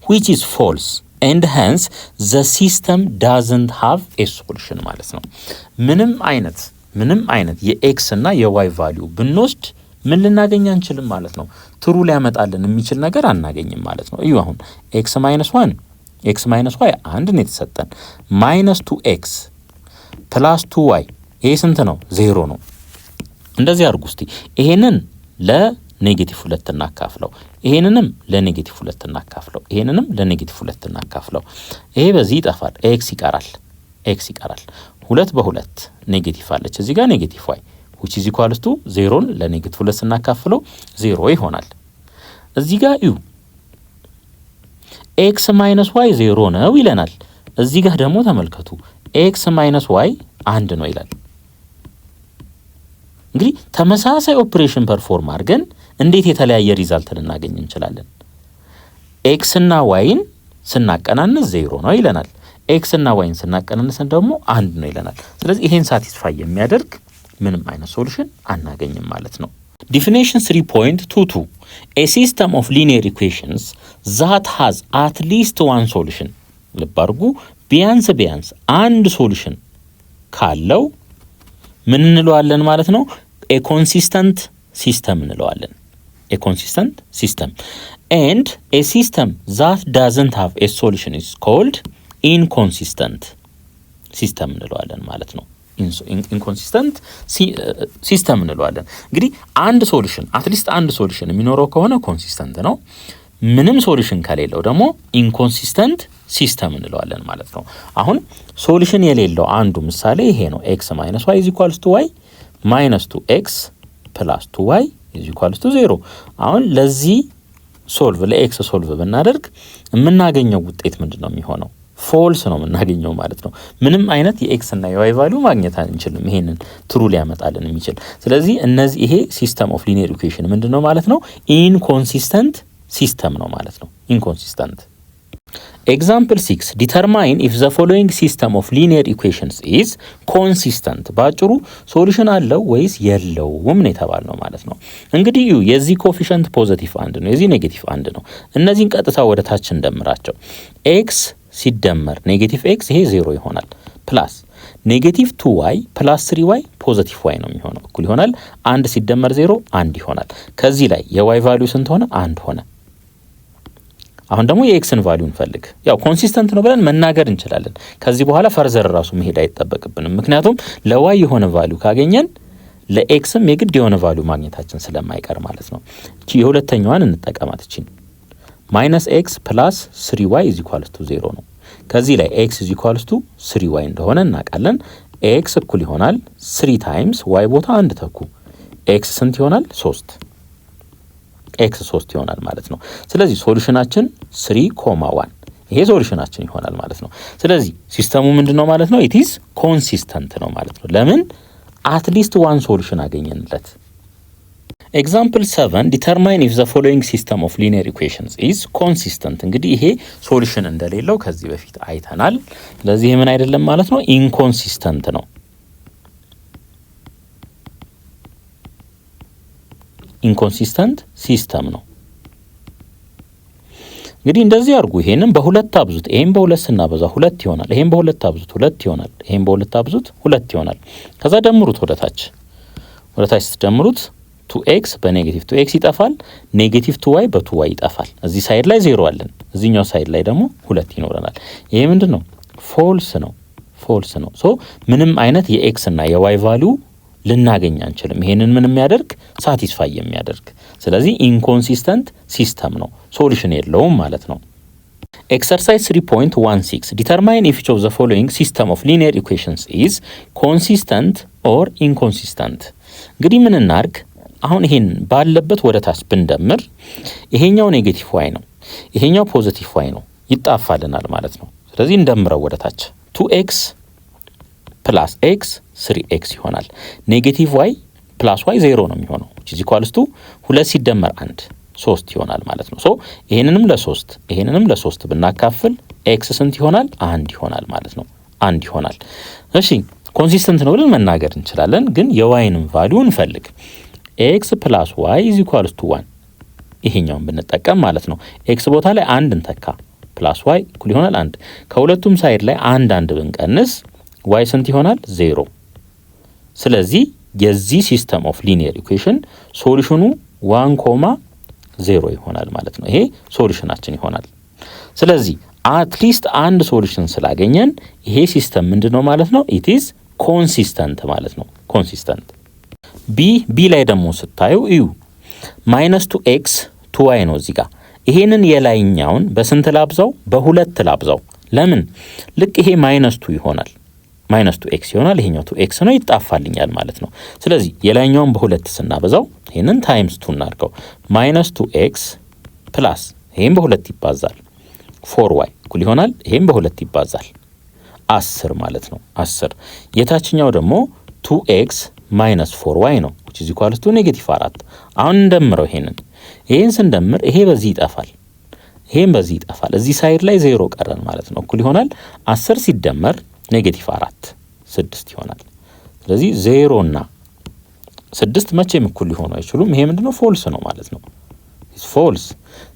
which is false and hence the system doesn't have a solution ማለት ነው። ምንም አይነት የኤክስ እና የዋይ ቫልዩ ብንወስድ ምን ልናገኝ አንችልም ማለት ነው። ትሩ ሊያመጣልን የሚችል ነገር አናገኝም ማለት ነው። እዩ አሁን x - 1 x - y አንድ ነው የተሰጠን -2x + 2y ይሄ ስንት ነው? 0 ነው። እንደዚህ አድርጉ እስቲ ይሄንን ለኔጌቲቭ 2 እናካፍለው ይሄንንም ለኔጌቲቭ 2 እናካፍለው ይሄንንም ለኔጌቲቭ 2 እናካፍለው ይሄ በዚህ ይጠፋል x ይቀራል 2 በ2 ኔጌቲቭ አለች እዚህ ጋር ኔጌቲቭ y which is equals to 0 ለኔጌቲቭ 2 ስናካፍለው 0 ይሆናል። እዚህ ጋር እዩ x - y 0 ነው ይለናል። እዚህ ጋር ደግሞ ተመልከቱ x - y 1 ነው ይላል። እንግዲህ ተመሳሳይ ኦፕሬሽን ፐርፎርም አድርገን እንዴት የተለያየ ሪዛልት ልናገኝ እንችላለን? x እና y ስናቀናንስ 0 ነው ይለናል። x እና y ስናቀናንሰን ደግሞ 1 ነው ይለናል። ስለዚህ ይሄን ሳቲስፋይ የሚያደርግ ምንም አይነት ሶሉሽን አናገኝም ማለት ነው። Definition 3.22 A system of linear equations that has at least one solution ልብ አድርጉ ቢያንስ አንድ ሶሉሽን ካለው ምን እንለዋለን ማለት ነው? a consistent system እንለዋለን። a consistent system and a system that doesn't have a solution is called inconsistent ሲስተም እንለዋለን ማለት ነው። ኢንኮንሲስተንት ሲስተም እንለዋለን። እንግዲህ አንድ ሶሉሽን አትሊስት አንድ ሶሉሽን የሚኖረው ከሆነ ኮንሲስተንት ነው። ምንም ሶሉሽን ከሌለው ደግሞ ኢንኮንሲስተንት ሲስተም እንለዋለን ማለት ነው። አሁን ሶሉሽን የሌለው አንዱ ምሳሌ ይሄ ነው። x - y = y -2x + 2y = 0። አሁን ለዚህ ለኤክስ ሶልቭ ብናደርግ የምናገኘው ውጤት ምንድነው የሚሆነው? ፎልስ ነው የምናገኘው ማለት ነው። ምንም አይነት የኤክስ እና የዋይ ቫልዩ ማግኘት አንችልም ይሄንን ትሩ ሊያመጣልን የሚችል። ስለዚህ ይሄ ሲስተም ኦፍ ሊኒየር ኢኩዌሽን ምንድነው ማለት ነው? ኢንኮንሲስተንት ሲስተም ነው ማለት ነው። ኢንኮንሲስተንት። ኤግዛምፕል 6 ዲተርማይን ኢፍ ዘ ፎሎዊንግ ሲስተም ኦፍ ሊኒየር ኢኩዌሽንስ ኢዝ ኮንሲስተንት። ባጭሩ ሶሉሽን አለው ወይስ የለውም ነው የተባልነው ማለት ነው። እንግዲህ የዚህ ኮኤፊሽንት ፖዚቲቭ 1 ነው፣ የዚህ ኔጌቲቭ 1 ነው። እነዚህን ቀጥታ ወደ ታች እንደምራቸው ኤክስ ሲደመር ኔጌቲቭ ኤክስ ይሄ 0 ይሆናል። ፕላስ ኔጌቲቭ 2y ፕላስ 3y ፖዚቲቭ y ነው የሚሆነው እኩል ይሆናል 1 ሲደመር 0 1 ይሆናል። ከዚህ ላይ የy ቫልዩ ስንት ሆነ? 1 ሆነ። አሁን ደግሞ የኤክስን ቫልዩ እንፈልግ። ያው ኮንሲስተንት ነው ብለን መናገር እንችላለን። ከዚህ በኋላ ፈርዘር ራሱ መሄድ አይጠበቅብንም። ምክንያቱም ለy የሆነ ቫልዩ ካገኘን ለኤክስም የግድ የሆነ ቫልዩ ማግኘታችን ስለማይቀር ማለት ነው። እቺ የሁለተኛዋን እንጠቀማት። እቺ -x + 3y = 0 ነው። ከዚህ ላይ x = 3y እንደሆነ እናውቃለን። x እኩል ይሆናል 3 ታይምስ y ቦታ 1 ተኩ x ስንት ይሆናል? 3 x 3 ይሆናል ማለት ነው። ስለዚህ ሶሉሽናችን 3,1 ይሄ ሶሉሽናችን ይሆናል ማለት ነው። ስለዚህ ሲስተሙ ምንድነው ማለት ነው? ኢት ኢዝ ኮንሲስተንት ነው ማለት ነው። ለምን? አትሊስት ዋን ሶሉሽን አገኘንለት። ኤግዛምፕል 7 ዲተርማይን ኢፍ ዘ ፎሎዊንግ ሲስተም ኦፍ ሊኒየር ኢኩዌሽንስ ኢዝ ኮንሲስተንት። እንግዲህ ይሄ ሶሉሽን እንደሌለው ከዚህ በፊት አይተናል። ስለዚህ ምን አይደለም ማለት ነው? ኢንኮንሲስተንት ነው። ኢንኮንሲስተንት ሲስተም ነው። እንግዲህ እንደዚህ አድርጉ። ይሄንን በሁለት አብዙት። ይሄን በሁለት ስናበዛ 2 ይሆናል። ይሄን በሁለት አብዙት 2 ይሆናል። ይሄን በሁለት አብዙት 2 ይሆናል። ከዛ ደምሩት ወደታች ስትደምሩት 2x በኔጌቲቭ 2x ይጠፋል። ኔጌቲቭ 2y በ2y ይጠፋል። እዚህ ሳይድ ላይ 0 አለን። እዚህኛው ሳይድ ላይ ደግሞ 2 ይኖረናል። ይሄ ምንድነው? ፎልስ ነው። ሶ ምንም አይነት የኤክስ እና የዋይ ቫልዩ ልናገኝ አንችልም። ይሄንን ምን የሚያደርግ ሳቲስፋይ የሚያደርግ። ስለዚህ ኢንኮንሲስተንት ሲስተም ነው፣ ሶሉሽን የለውም ማለት ነው። ኤክሰርሳይዝ 3.16 ዲተርማይን ኢፍ ኢች ኦፍ ዘ ፎሎዊንግ ሲስተም ኦፍ ሊኒየር ኢኩዌሽንስ ኢዝ ኮንሲስተንት ኦር ኢንኮንሲስተንት። እንግዲህ ምን እናርግ? አሁን ይሄን ባለበት ወደ ታች ብንደምር ይሄኛው ኔጌቲቭ y ነው፣ ይሄኛው ፖዚቲቭ y ነው፣ ይጣፋልናል ማለት ነው። ስለዚህ እንደምረው ወደ ታች 2x ፕላስ x 3x ይሆናል። ኔጌቲቭ y ፕላስ y 0 ነው የሚሆነው which is equals to 2 ሲደመር 1 3 ይሆናል ማለት ነው። ሶ ይሄንንም ለ3 ብናካፍል x ስንት ይሆናል? 1 ይሆናል ማለት ነው። 1 ይሆናል። እሺ ኮንሲስተንት ነው ብለን መናገር እንችላለን። ግን የyንም ቫልዩ እንፈልግ። x + y = 1 ይሄኛውን ብንጠቀም ማለት ነው። x ቦታ ላይ 1 እንተካ ፕላስ y እኩል ይሆናል 1። ከሁለቱም ሳይድ ላይ 1 ብንቀንስ y ስንት ይሆናል? 0። ስለዚህ የዚህ ሲስተም ኦፍ ሊኒየር ኢኩዌሽን ሶሉሽኑ 1,0 ይሆናል ማለት ነው። ይሄ ሶሉሽናችን ይሆናል። ስለዚህ አትሊስት አንድ ሶሉሽን ስላገኘን ይሄ ሲስተም ምንድነው ማለት ነው? ኢት ኢዝ ኮንሲስተንት ማለት ነው። ኮንሲስተንት። ቢ ላይ ደግሞ ስታዩ እዩ -2x 2y ነው እዚህ ጋር። ይሄንን የላይኛውን በስንት ላብዛው? በ2 ላብዛው። ለምን? ልክ ይሄ -2 ይሆናል፣ -2x ይሆናል። ይሄኛው 2x ነው፣ ይጣፋልኛል ማለት ነው። ስለዚህ የላይኛውን በ2 ስናበዛው ይሄንን ታይምስ 2 እናድርገው። -2x ፕላስ ይሄን በ2 ይባዛል 4y እኩል ይሆናል። ይሄን በ2 ይባዛል 10 ማለት ነው። 10 የታችኛው ደግሞ 2x -4y ነው which is equal to -4። አሁን እንደምረው ይሄን ስንደምር ይሄ በዚህ ይጠፋል፣ ይሄን በዚህ ይጠፋል። እዚህ ሳይድ ላይ 0 ቀረን ማለት ነው። እኩል ይሆናል 10 ሲደመር -4 6 ይሆናል። ስለዚህ 0 እና 6 መቼም እኩል ሊሆኑ አይችሉም። ይሄ ምንድነው? ፎልስ ነው ማለት ነው። ኢዝ ፎልስ።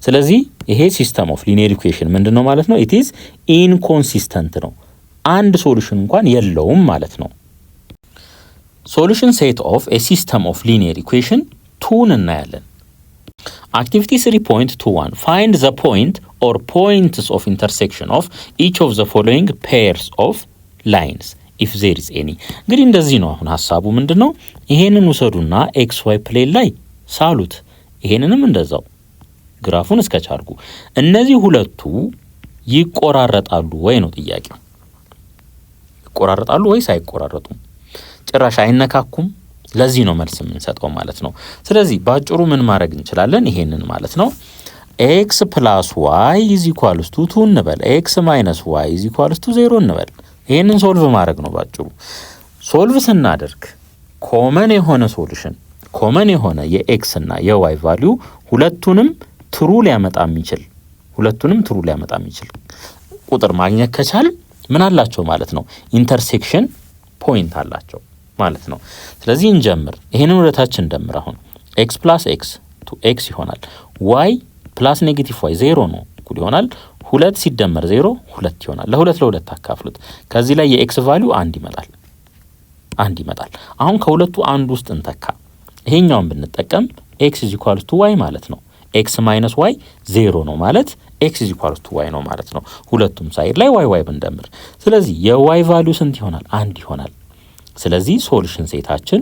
ስለዚህ ይሄ ሲስተም ኦፍ ሊኒየር ኢኩዌሽን ምንድነው ማለት ነው? ኢት ኢዝ ኢንኮንሲስተንት ነው። አንድ ሶሉሽን እንኳን የለውም ማለት ነው። ሶሉሽን ሴት ኦፍ ኤ ሲስተም ኦፍ ሊኒየር ኢኩዌሽን 2 እናያለን። አክቲቪቲ 3.21 ፋይንድ ዘ ፖይንት ኦር ፖይንትስ ኦፍ ኢንተርሴክሽን ኦፍ ኢች ኦፍ ዘ ፎሎዊንግ ፔርስ ኦፍ lines if there is any እንግዲህ እንደዚህ ነው አሁን ሐሳቡ ምንድነው ይሄንን ውሰዱና xy ፕሌን ላይ ሳሉት ይሄንንም እንደዛው ግራፉን እስከቻርጉ እነዚህ ሁለቱ ይቆራረጣሉ ወይ ነው ጥያቄው ይቆራረጣሉ ወይስ አይቆራረጡም ጭራሽ አይነካኩም ለዚህ ነው መልስ የምንሰጠው ማለት ነው ስለዚህ ባጭሩ ምን ማድረግ እንችላለን ይሄንን ማለት ነው x plus y is equals to 2 እንበል x minus y is equals to 0 እንበል ይሄንን ሶልቭ ማድረግ ነው ባጭሩ ሶልቭ ስናደርግ ኮመን የሆነ ሶሉሽን ኮመን የሆነ የx እና የy ቫልዩ ሁለቱንም ትሩ ሊያመጣ የሚችል ቁጥር ማግኘት ከቻል ምን አላቸው ማለት ነው ኢንተርሴክሽን ፖይንት አላቸው ማለት ነው ስለዚህ እንጀምር ይሄንን ወደታች እንደምር አሁን x plus x to x ይሆናል y plus negative y 0 ነው እኩል ይሆናል 2 ሲደመር 0 2 ይሆናል ለሁለት አካፍሉት ከዚህ ላይ የx ቫልዩ 1 ይመጣል አሁን ከሁለቱ አንድ ውስጥ እንተካ ይሄኛውን ብንጠቀም x is equal to y ማለት ነው x minus y 0 ነው ማለት x is equal to y ነው ማለት ነው ሁለቱም ሳይድ ላይ y ብንደምር ስለዚህ የy ቫልዩ ስንት ይሆናል 1 ይሆናል ስለዚህ ሶሉሽን ሴታችን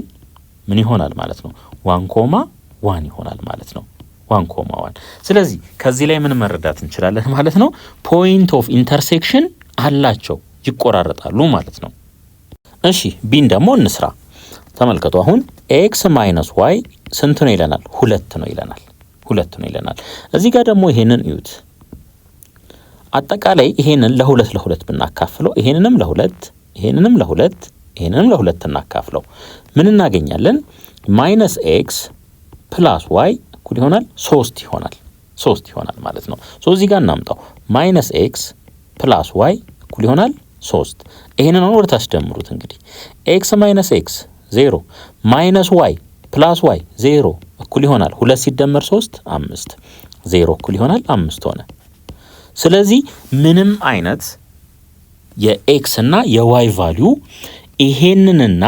ምን ይሆናል ማለት ነው 1,1 ይሆናል ማለት ነው 1,1 ስለዚህ ከዚህ ላይ ምን መረዳት እንችላለን ማለት ነው ፖይንት ኦፍ ኢንተርሴክሽን አላቸው ይቆራረጣሉ ማለት ነው እሺ ቢን ደግሞ እንስራ ተመልከቱ አሁን x minus y ስንት ነው ይለናል 2 ነው ይለናል እዚህ ጋር ደግሞ ይሄንን እዩት አጠቃላይ ይሄንን ለሁለት ብናካፍለው ይሄንንም ለሁለት እናካፍለው ምን እናገኛለን -x plus y እኩል ይሆናል 3 ይሆናል ማለት ነው እዚህ ጋር እናምጣው -x plus y እኩል ይሆናል 3 ይሄንን ነው ወደ ታች ደምሩት እንግዲህ x minus x 0 minus y plus y 0 እኩል ይሆናል 2 ሲደመር 3 5 0 እኩል ይሆናል 5 ሆነ ስለዚህ ምንም አይነት የx እና የy ቫልዩ ይሄንንና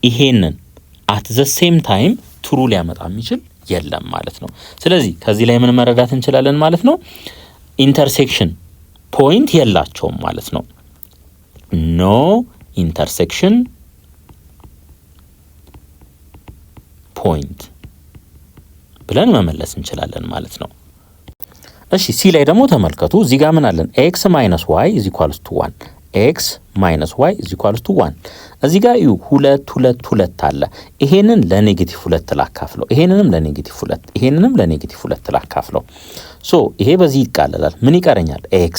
ይሄንን at the same time ትሩ ሊያመጣ የሚችል የለም ማለት ነው ስለዚህ ከዚህ ላይ ምን መረዳት እንችላለን ማለት ነው ኢንተርሴክሽን ፖይንት የላቸውም ማለት ነው ኖ ኢንተርሴክሽን ፖይንት ብለን መመለስ እንችላለን ማለት ነው እሺ ሲ ላይ ደግሞ ተመልከቱ እዚህ ጋር ምን አለን x minus y is equals to 1 x minus y is equals to 1 እዚህ ጋር ዩ 2 አለ ይሄንን ለኔጌቲቭ 2 ላካፍለው ይሄንንም ለኔጌቲቭ 2 ላካፍለው ሶ ይሄ በዚህ ይቃለላል ምን ይቀረኛል x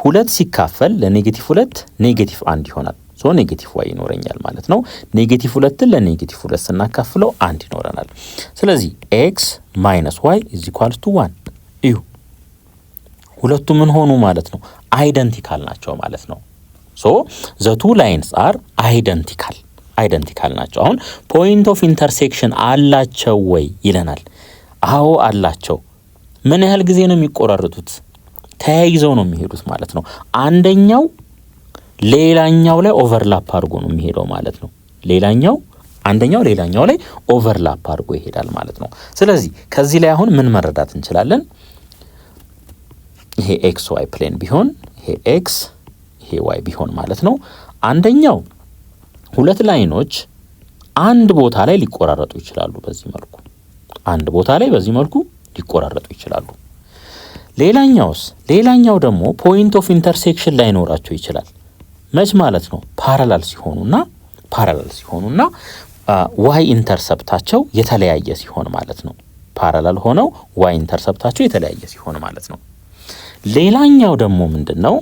2 ሲካፈል ለኔጌቲቭ 2 ኔጌቲቭ 1 ይሆናል ሶ ኔጌቲቭ y ይኖረኛል ማለት ነው ኔጌቲቭ 2 ለኔጌቲቭ 2 ስናካፍለው 1 ይኖረናል ስለዚህ x minus y is equals to 1 እዩ ሁለቱ ምን ሆኑ ማለት ነው አይደንቲካል ናቸው ማለት ነው ሶ the two lines are identical ናቸው አሁን point of intersection አላቸው ወይ ይለናል አዎ አላቸው ምን ያህል ጊዜ ነው የሚቆራረጡት ተያይዘው ነው የሚሄዱት ማለት ነው አንደኛው ሌላኛው ላይ ኦቨርላፕ አድርጎ ነው የሚሄደው ማለት ነው አንደኛው ሌላኛው ላይ ኦቨርላፕ አድርጎ ይሄዳል ማለት ነው ስለዚህ ከዚህ ላይ አሁን ምን መረዳት እንችላለን ይሄ xy ፕሌን ቢሆን ይሄ x ይሄ y ቢሆን ማለት ነው አንደኛው ሁለት ላይኖች አንድ ቦታ ላይ ሊቆራረጡ ይችላሉ በዚህ መልኩ አንድ ቦታ ላይ በዚህ መልኩ ሊቆራረጡ ይችላሉ ሌላኛው ደግሞ ፖይንት ኦፍ ኢንተርሴክሽን ላይ ኖራቸው ይችላል መች ማለት ነው ፓራላል ሲሆኑና y ኢንተርሰፕታቸው የተለያየ ሲሆን ማለት ነው ፓራላል ሆነው y ኢንተርሰፕታቸው የተለያየ ሲሆን ማለት ነው ሌላኛው ደግሞ ምንድነው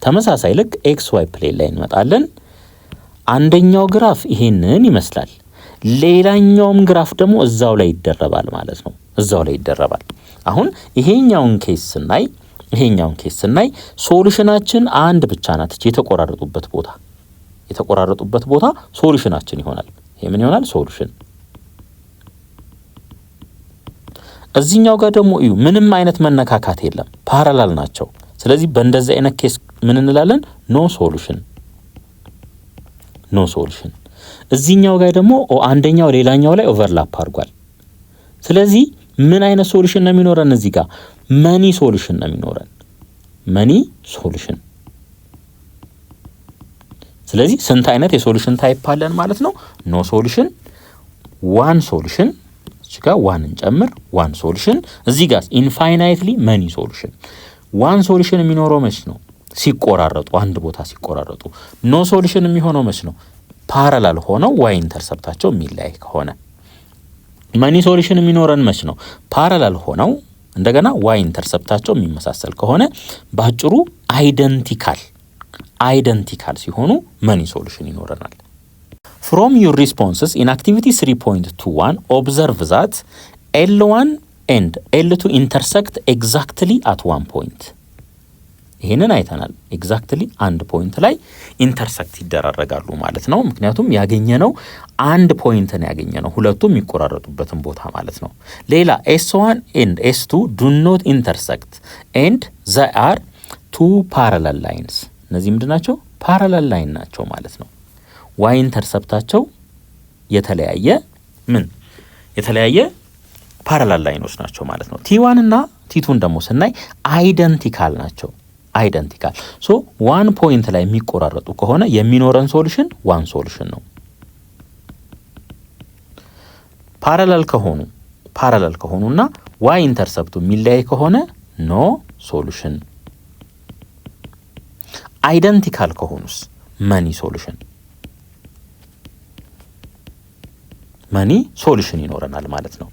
ተመሳሳይ ልክ xy ፕሌን ላይ እንመጣለን አንደኛው ግራፍ ይሄንን ይመስላል ሌላኛውም ግራፍ ደግሞ እዛው ላይ ይደረባል ማለት ነው አሁን ይሄኛውን ኬስ ስናይ ሶሉሽናችን አንድ ብቻ ናት የተቆራረጡበት ቦታ ሶሉሽናችን ይሆናል ይሄ ምን ይሆናል ሶሉሽን እዚህኛው ጋር ደግሞ እዩ ምንም አይነት መነካካት የለም ፓራላል ናቸው ስለዚህ በእንደዚህ አይነት ኬስ ምን እንላለን ኖ ሶሉሽን እዚህኛው ጋር ደግሞ አንደኛው ሌላኛው ላይ ኦቨርላፕ አድርጓል ስለዚህ ምን አይነት ሶሉሽን ነው የሚኖረን እዚህ ጋር መኒ ሶሉሽን ስለዚህ ስንት አይነት የሶሉሽን ታይፕ አለን ማለት ነው? ኖ ሶሉሽን፣ ዋን ሶሉሽን፣ እዚህ ጋር ዋን እንጨምር፣ ዋን ሶሉሽን፣ እዚህ ጋር ኢንፋይናይትሊ መኒ ሶሉሽን። ዋን ሶሉሽን የሚኖረው መች ነው? ሲቆራረጡ፣ አንድ ቦታ ሲቆራረጡ። ኖ ሶሉሽን የሚሆነው መች ነው? ፓራላል ሆነው ዋይ ኢንተርሰፕታቸው የሚለያይ ከሆነ። መኒ ሶሉሽን የሚኖረን መች ነው? ፓራላል ሆነው እንደገና ዋይ ኢንተርሰፕታቸው የሚመሳሰል ከሆነ። በአጭሩ አይደንቲካል ሲሆኑ መኒ ሶሉሽን ይኖረናል። From your responses in activity 3.21 observe that L1 and L2 intersect exactly at one point. ይሄንን አይተናል። ኤግዛክትሊ አንድ ፖይንት ላይ ኢንተርሰክት ይደራረጋሉ ማለት ነው። ምክንያቱም ያገኘነው አንድ ፖይንት ነው ያገኘነው፣ ሁለቱም የሚቆራረጡበትን ቦታ ማለት ነው። ሌላ S1 and S2 do not intersect and they are two parallel lines። እነዚህ ምንድን ናቸው? ፓራላል ላይን ናቸው ማለት ነው። ዋይ ኢንተርሰፕታቸው የተለያየ ፓራላል ላይኖች ናቸው ማለት ነው። T1 እና T2 ደግሞ ስናይ አይደንቲካል ናቸው። ሶ ዋን ፖይንት ላይ የሚቆራረጡ ከሆነ የሚኖረን ሶሉሽን ዋን ሶሉሽን ነው። ፓራላል ከሆኑና ዋይ ኢንተርሰፕቱ የሚለያይ ከሆነ ኖ ሶሉሽን። አይደንቲካል ከሆኑስ መኒ ሶሉሽን ይኖረናል ማለት ነው።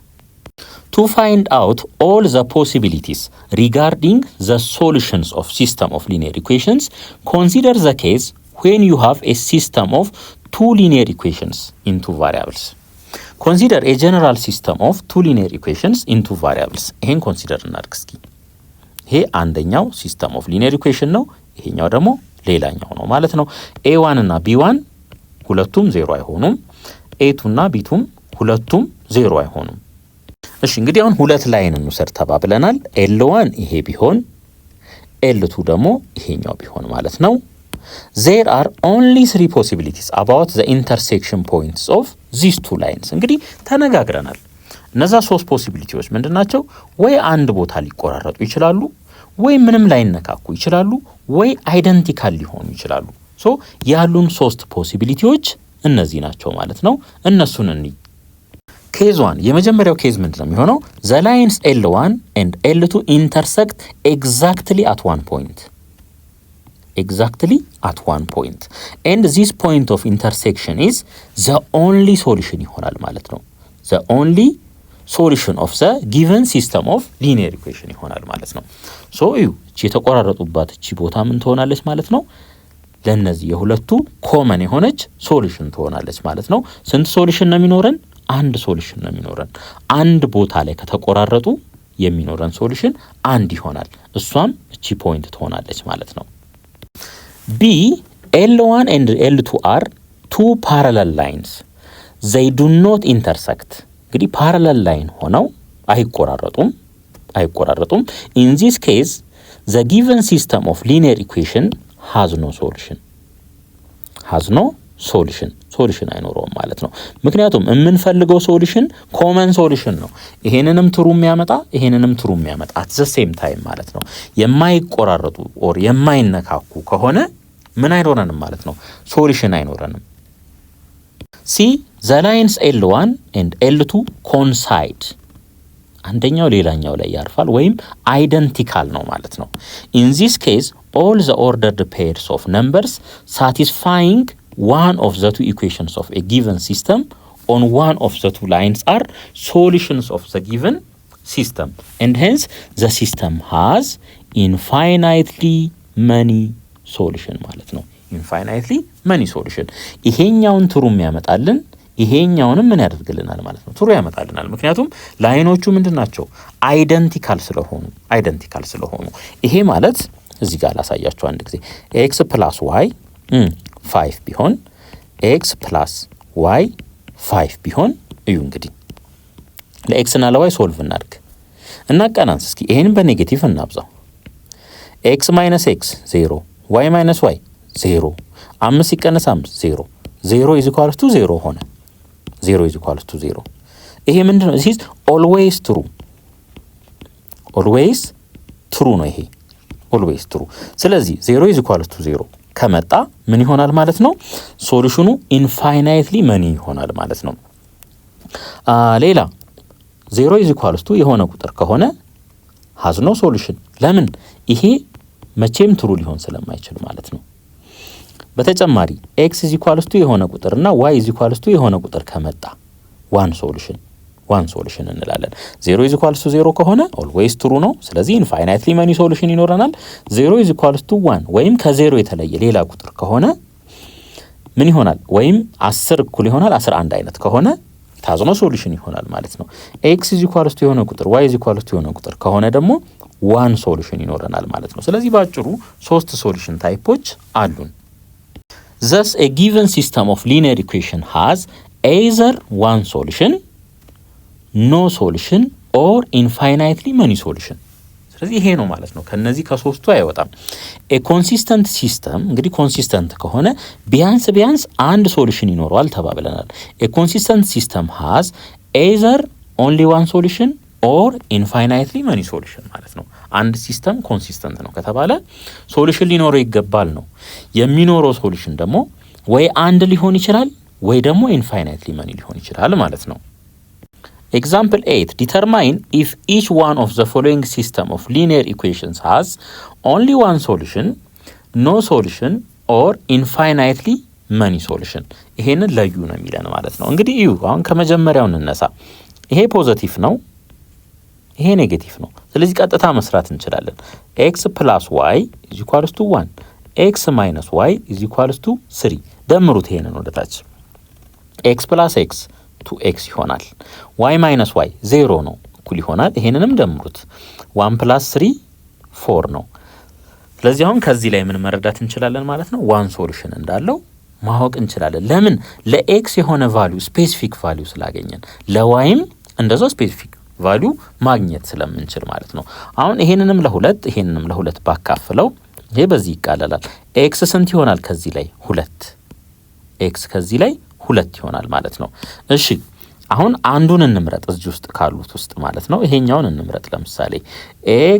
To find out all the possibilities regarding the solutions of system of linear equations, consider the case when you have a system of two linear equations in two variables. Consider a general system of two linear equations in two variables. ይሄን ኮንሲደር እናድርግ እስኪ። ይሄ አንደኛው ሲስተም ኦፍ ሊኒየር ኢኩዌሽን ነው፣ ይሄኛው ደግሞ ሌላኛው ነው ማለት ነው። A1 እና B1 ሁለቱም ዜሮ አይሆኑም። A2 እና B2 ሁለቱም ዜሮ አይሆኑም። እሺ እንግዲህ አሁን ሁለት ላይን እንውሰድ ተባብለናል። L1 ይሄ ቢሆን L2 ደግሞ ይሄኛው ቢሆን ማለት ነው። There are only three possibilities about the intersection points of these two lines። እንግዲህ ተነጋግረናል። እነዛ ሶስት ፖሲቢሊቲዎች ምንድናቸው? ወይ አንድ ቦታ ሊቆራረጡ ይችላሉ፣ ወይ ምንም ላይነካኩ ይችላሉ፣ ወይ አይደንቲካል ሊሆኑ ይችላሉ። ሶ ያሉን ሶስት ፖሲቢሊቲዎች እነዚህ ናቸው ማለት ነው። እነሱን እንይ። ኬዝ 1 የመጀመሪያው ኬዝ ምንድነው የሚሆነው? the lines L1 and L2 intersect exactly at one point and this point of intersection is the only solution ይሆናል ማለት ነው። the only solution of the given system of linear equation ይሆናል ማለት ነው። ሶ እቺ የተቆራረጡባት እቺ ቦታ ምን ትሆናለች ማለት ነው? ለነዚህ የሁለቱ ኮመን የሆነች ሶሉሽን ትሆናለች ማለት ነው። ስንት ሶሉሽን ነው የሚኖረን? አንድ ሶሉሽን ነው የሚኖረን። አንድ ቦታ ላይ ከተቆራረጡ የሚኖረን ሶሉሽን አንድ ይሆናል። እሷም እቺ ፖይንት ትሆናለች ማለት ነው። B L1 and L2 are two parallel lines. They do not intersect. እንግዲህ ፓራላል ላይን ሆነው አይቆራረጡም። In this case the given system of linear equation has no solution አይኖረውም ማለት ነው። ምክንያቱም የምንፈልገው ሶሉሽን ኮመን ሶሉሽን ነው። ይሄንንም ትሩ የሚያመጣ at the same time ማለት ነው። የማይቆራረጡ ኦር የማይነካኩ ከሆነ ምን አይኖረንም ማለት ነው? ሶሉሽን አይኖረንም። C the lines L1 and L2 coincide አንደኛው ሌላኛው ላይ ያርፋል ወይም አይደንቲካል ነው ማለት ነው። In this case all the ordered pairs of numbers satisfying one of the two equations of a given system on one of the two lines are solutions of the given system and hence the system has infinitely many solution ማለት ነው። infinitely many solution ይሄኛውን ትሩም ያመጣልን ይሄኛውንም ምን ያደርግልናል ማለት ነው? ትሩ ያመጣልናል። ምክንያቱም ላይኖቹ ምንድናቸው? አይደንቲካል ስለሆኑ ይሄ ማለት እዚህ ጋር ላሳያችሁ አንድ ጊዜ x + y 5 ቢሆን x + y 5 ቢሆን እዩ እንግዲህ ለx እና ለy ሶልቭ እናድርግ እና ቀናንስ እስኪ ይሄንን በኔጌቲቭ እናብዛው። x - x 0 y - y 0 5 ሲቀነስ 5 0 0 = 0 ሆነ 0 = 0 ይሄ ምንድነው? this is always true ነው። ይሄ always true። ስለዚህ 0 = 0 ከመጣ ምን ይሆናል ማለት ነው? ሶሉሽኑ ኢንፋይናይትሊ መኒ ይሆናል ማለት ነው። ሌላ 0 የሆነ ቁጥር ከሆነ has no solution። ለምን? ይሄ መቼም ትሩ ሊሆን ስለማይችል ማለት ነው። በተጨማሪ x የሆነ ቁጥርና y የሆነ ቁጥር ከመጣ one solution እንላለን። 0 ከሆነ always true ነው። ስለዚህ infinitely many solution ይኖረናል። 0 ወይም ከ0 የተለየ ሌላ ቁጥር ከሆነ ምን ይሆናል? ወይም 10 እኩል ይሆናል 11 አይነት ከሆነ ታዝኖ ሶሉሽን ይሆናል ማለት ነው። x የሆነ ቁጥር y የሆነ ቁጥር ከሆነ ደግሞ one solution ይኖረናል ማለት ነው። ስለዚህ ባጭሩ 3 ሶሉሽን ታይፖች አሉን። Thus a given system of linear equation has either one solution, no solution or infinitely many solution። ስለዚህ ይሄ ነው ማለት ነው። ከነዚህ ከሶስቱ አይወጣም። a consistent system እንግዲህ ኮንሲስተንት ከሆነ ቢያንስ አንድ ሶሉሽን ይኖረዋል ተባብለናል። a consistent system has either only one solution or infinitely many solution ማለት ነው። አንድ ሲስተም ኮንሲስተንት ነው ከተባለ ሶሉሽን ሊኖረው ይገባል ነው። የሚኖረው ሶሉሽን ደግሞ ወይ አንድ ሊሆን ይችላል ወይ ደግሞ infinitely many ሊሆን ይችላል ማለት ነው። Example 8. Determine if each one of the following system of linear equations has only one solution, no solution or infinitely many solution። ይሄንን ለዩ ነው የሚለን ማለት ነው። እንግዲህ እዩ አሁን ከመጀመሪያው እንነሳ። ይሄ ፖዚቲቭ ነው፣ ይሄ ኔጌቲቭ ነው። ስለዚህ ቀጥታ መስራት እንችላለን። x plus y is equals to 1 x minus y is equals to 3 ደምሩት ይሄንን ወደታች x plus x 2x ይሆናል። y minus y 0 ነው እኩል ይሆናል። ይሄንንም ደምሩት 1 plus 3 4 ነው። ስለዚህ አሁን ከዚህ ላይ ምን መረዳት እንችላለን ማለት ነው? ዋን ሶሉሽን እንዳለው ማወቅ እንችላለን። ለምን? ለx የሆነ ቫልዩ ስፔሲፊክ ቫልዩ ስላገኘን ለyም እንደዛው ስፔሲፊክ ቫልዩ ማግኘት ስለምንችል ማለት ነው። አሁን ይሄንንም ለሁለት ባካፍለው ይሄ በዚህ ይቃለላል። x ስንት ይሆናል? ከዚህ ላይ 2 x ከዚህ ላይ 2 ይሆናል ማለት ነው። እሺ አሁን አንዱን እንምረጥ እዚህ ውስጥ ካሉት ውስጥ ማለት ነው። ይሄኛውን እንምረጥ። ለምሳሌ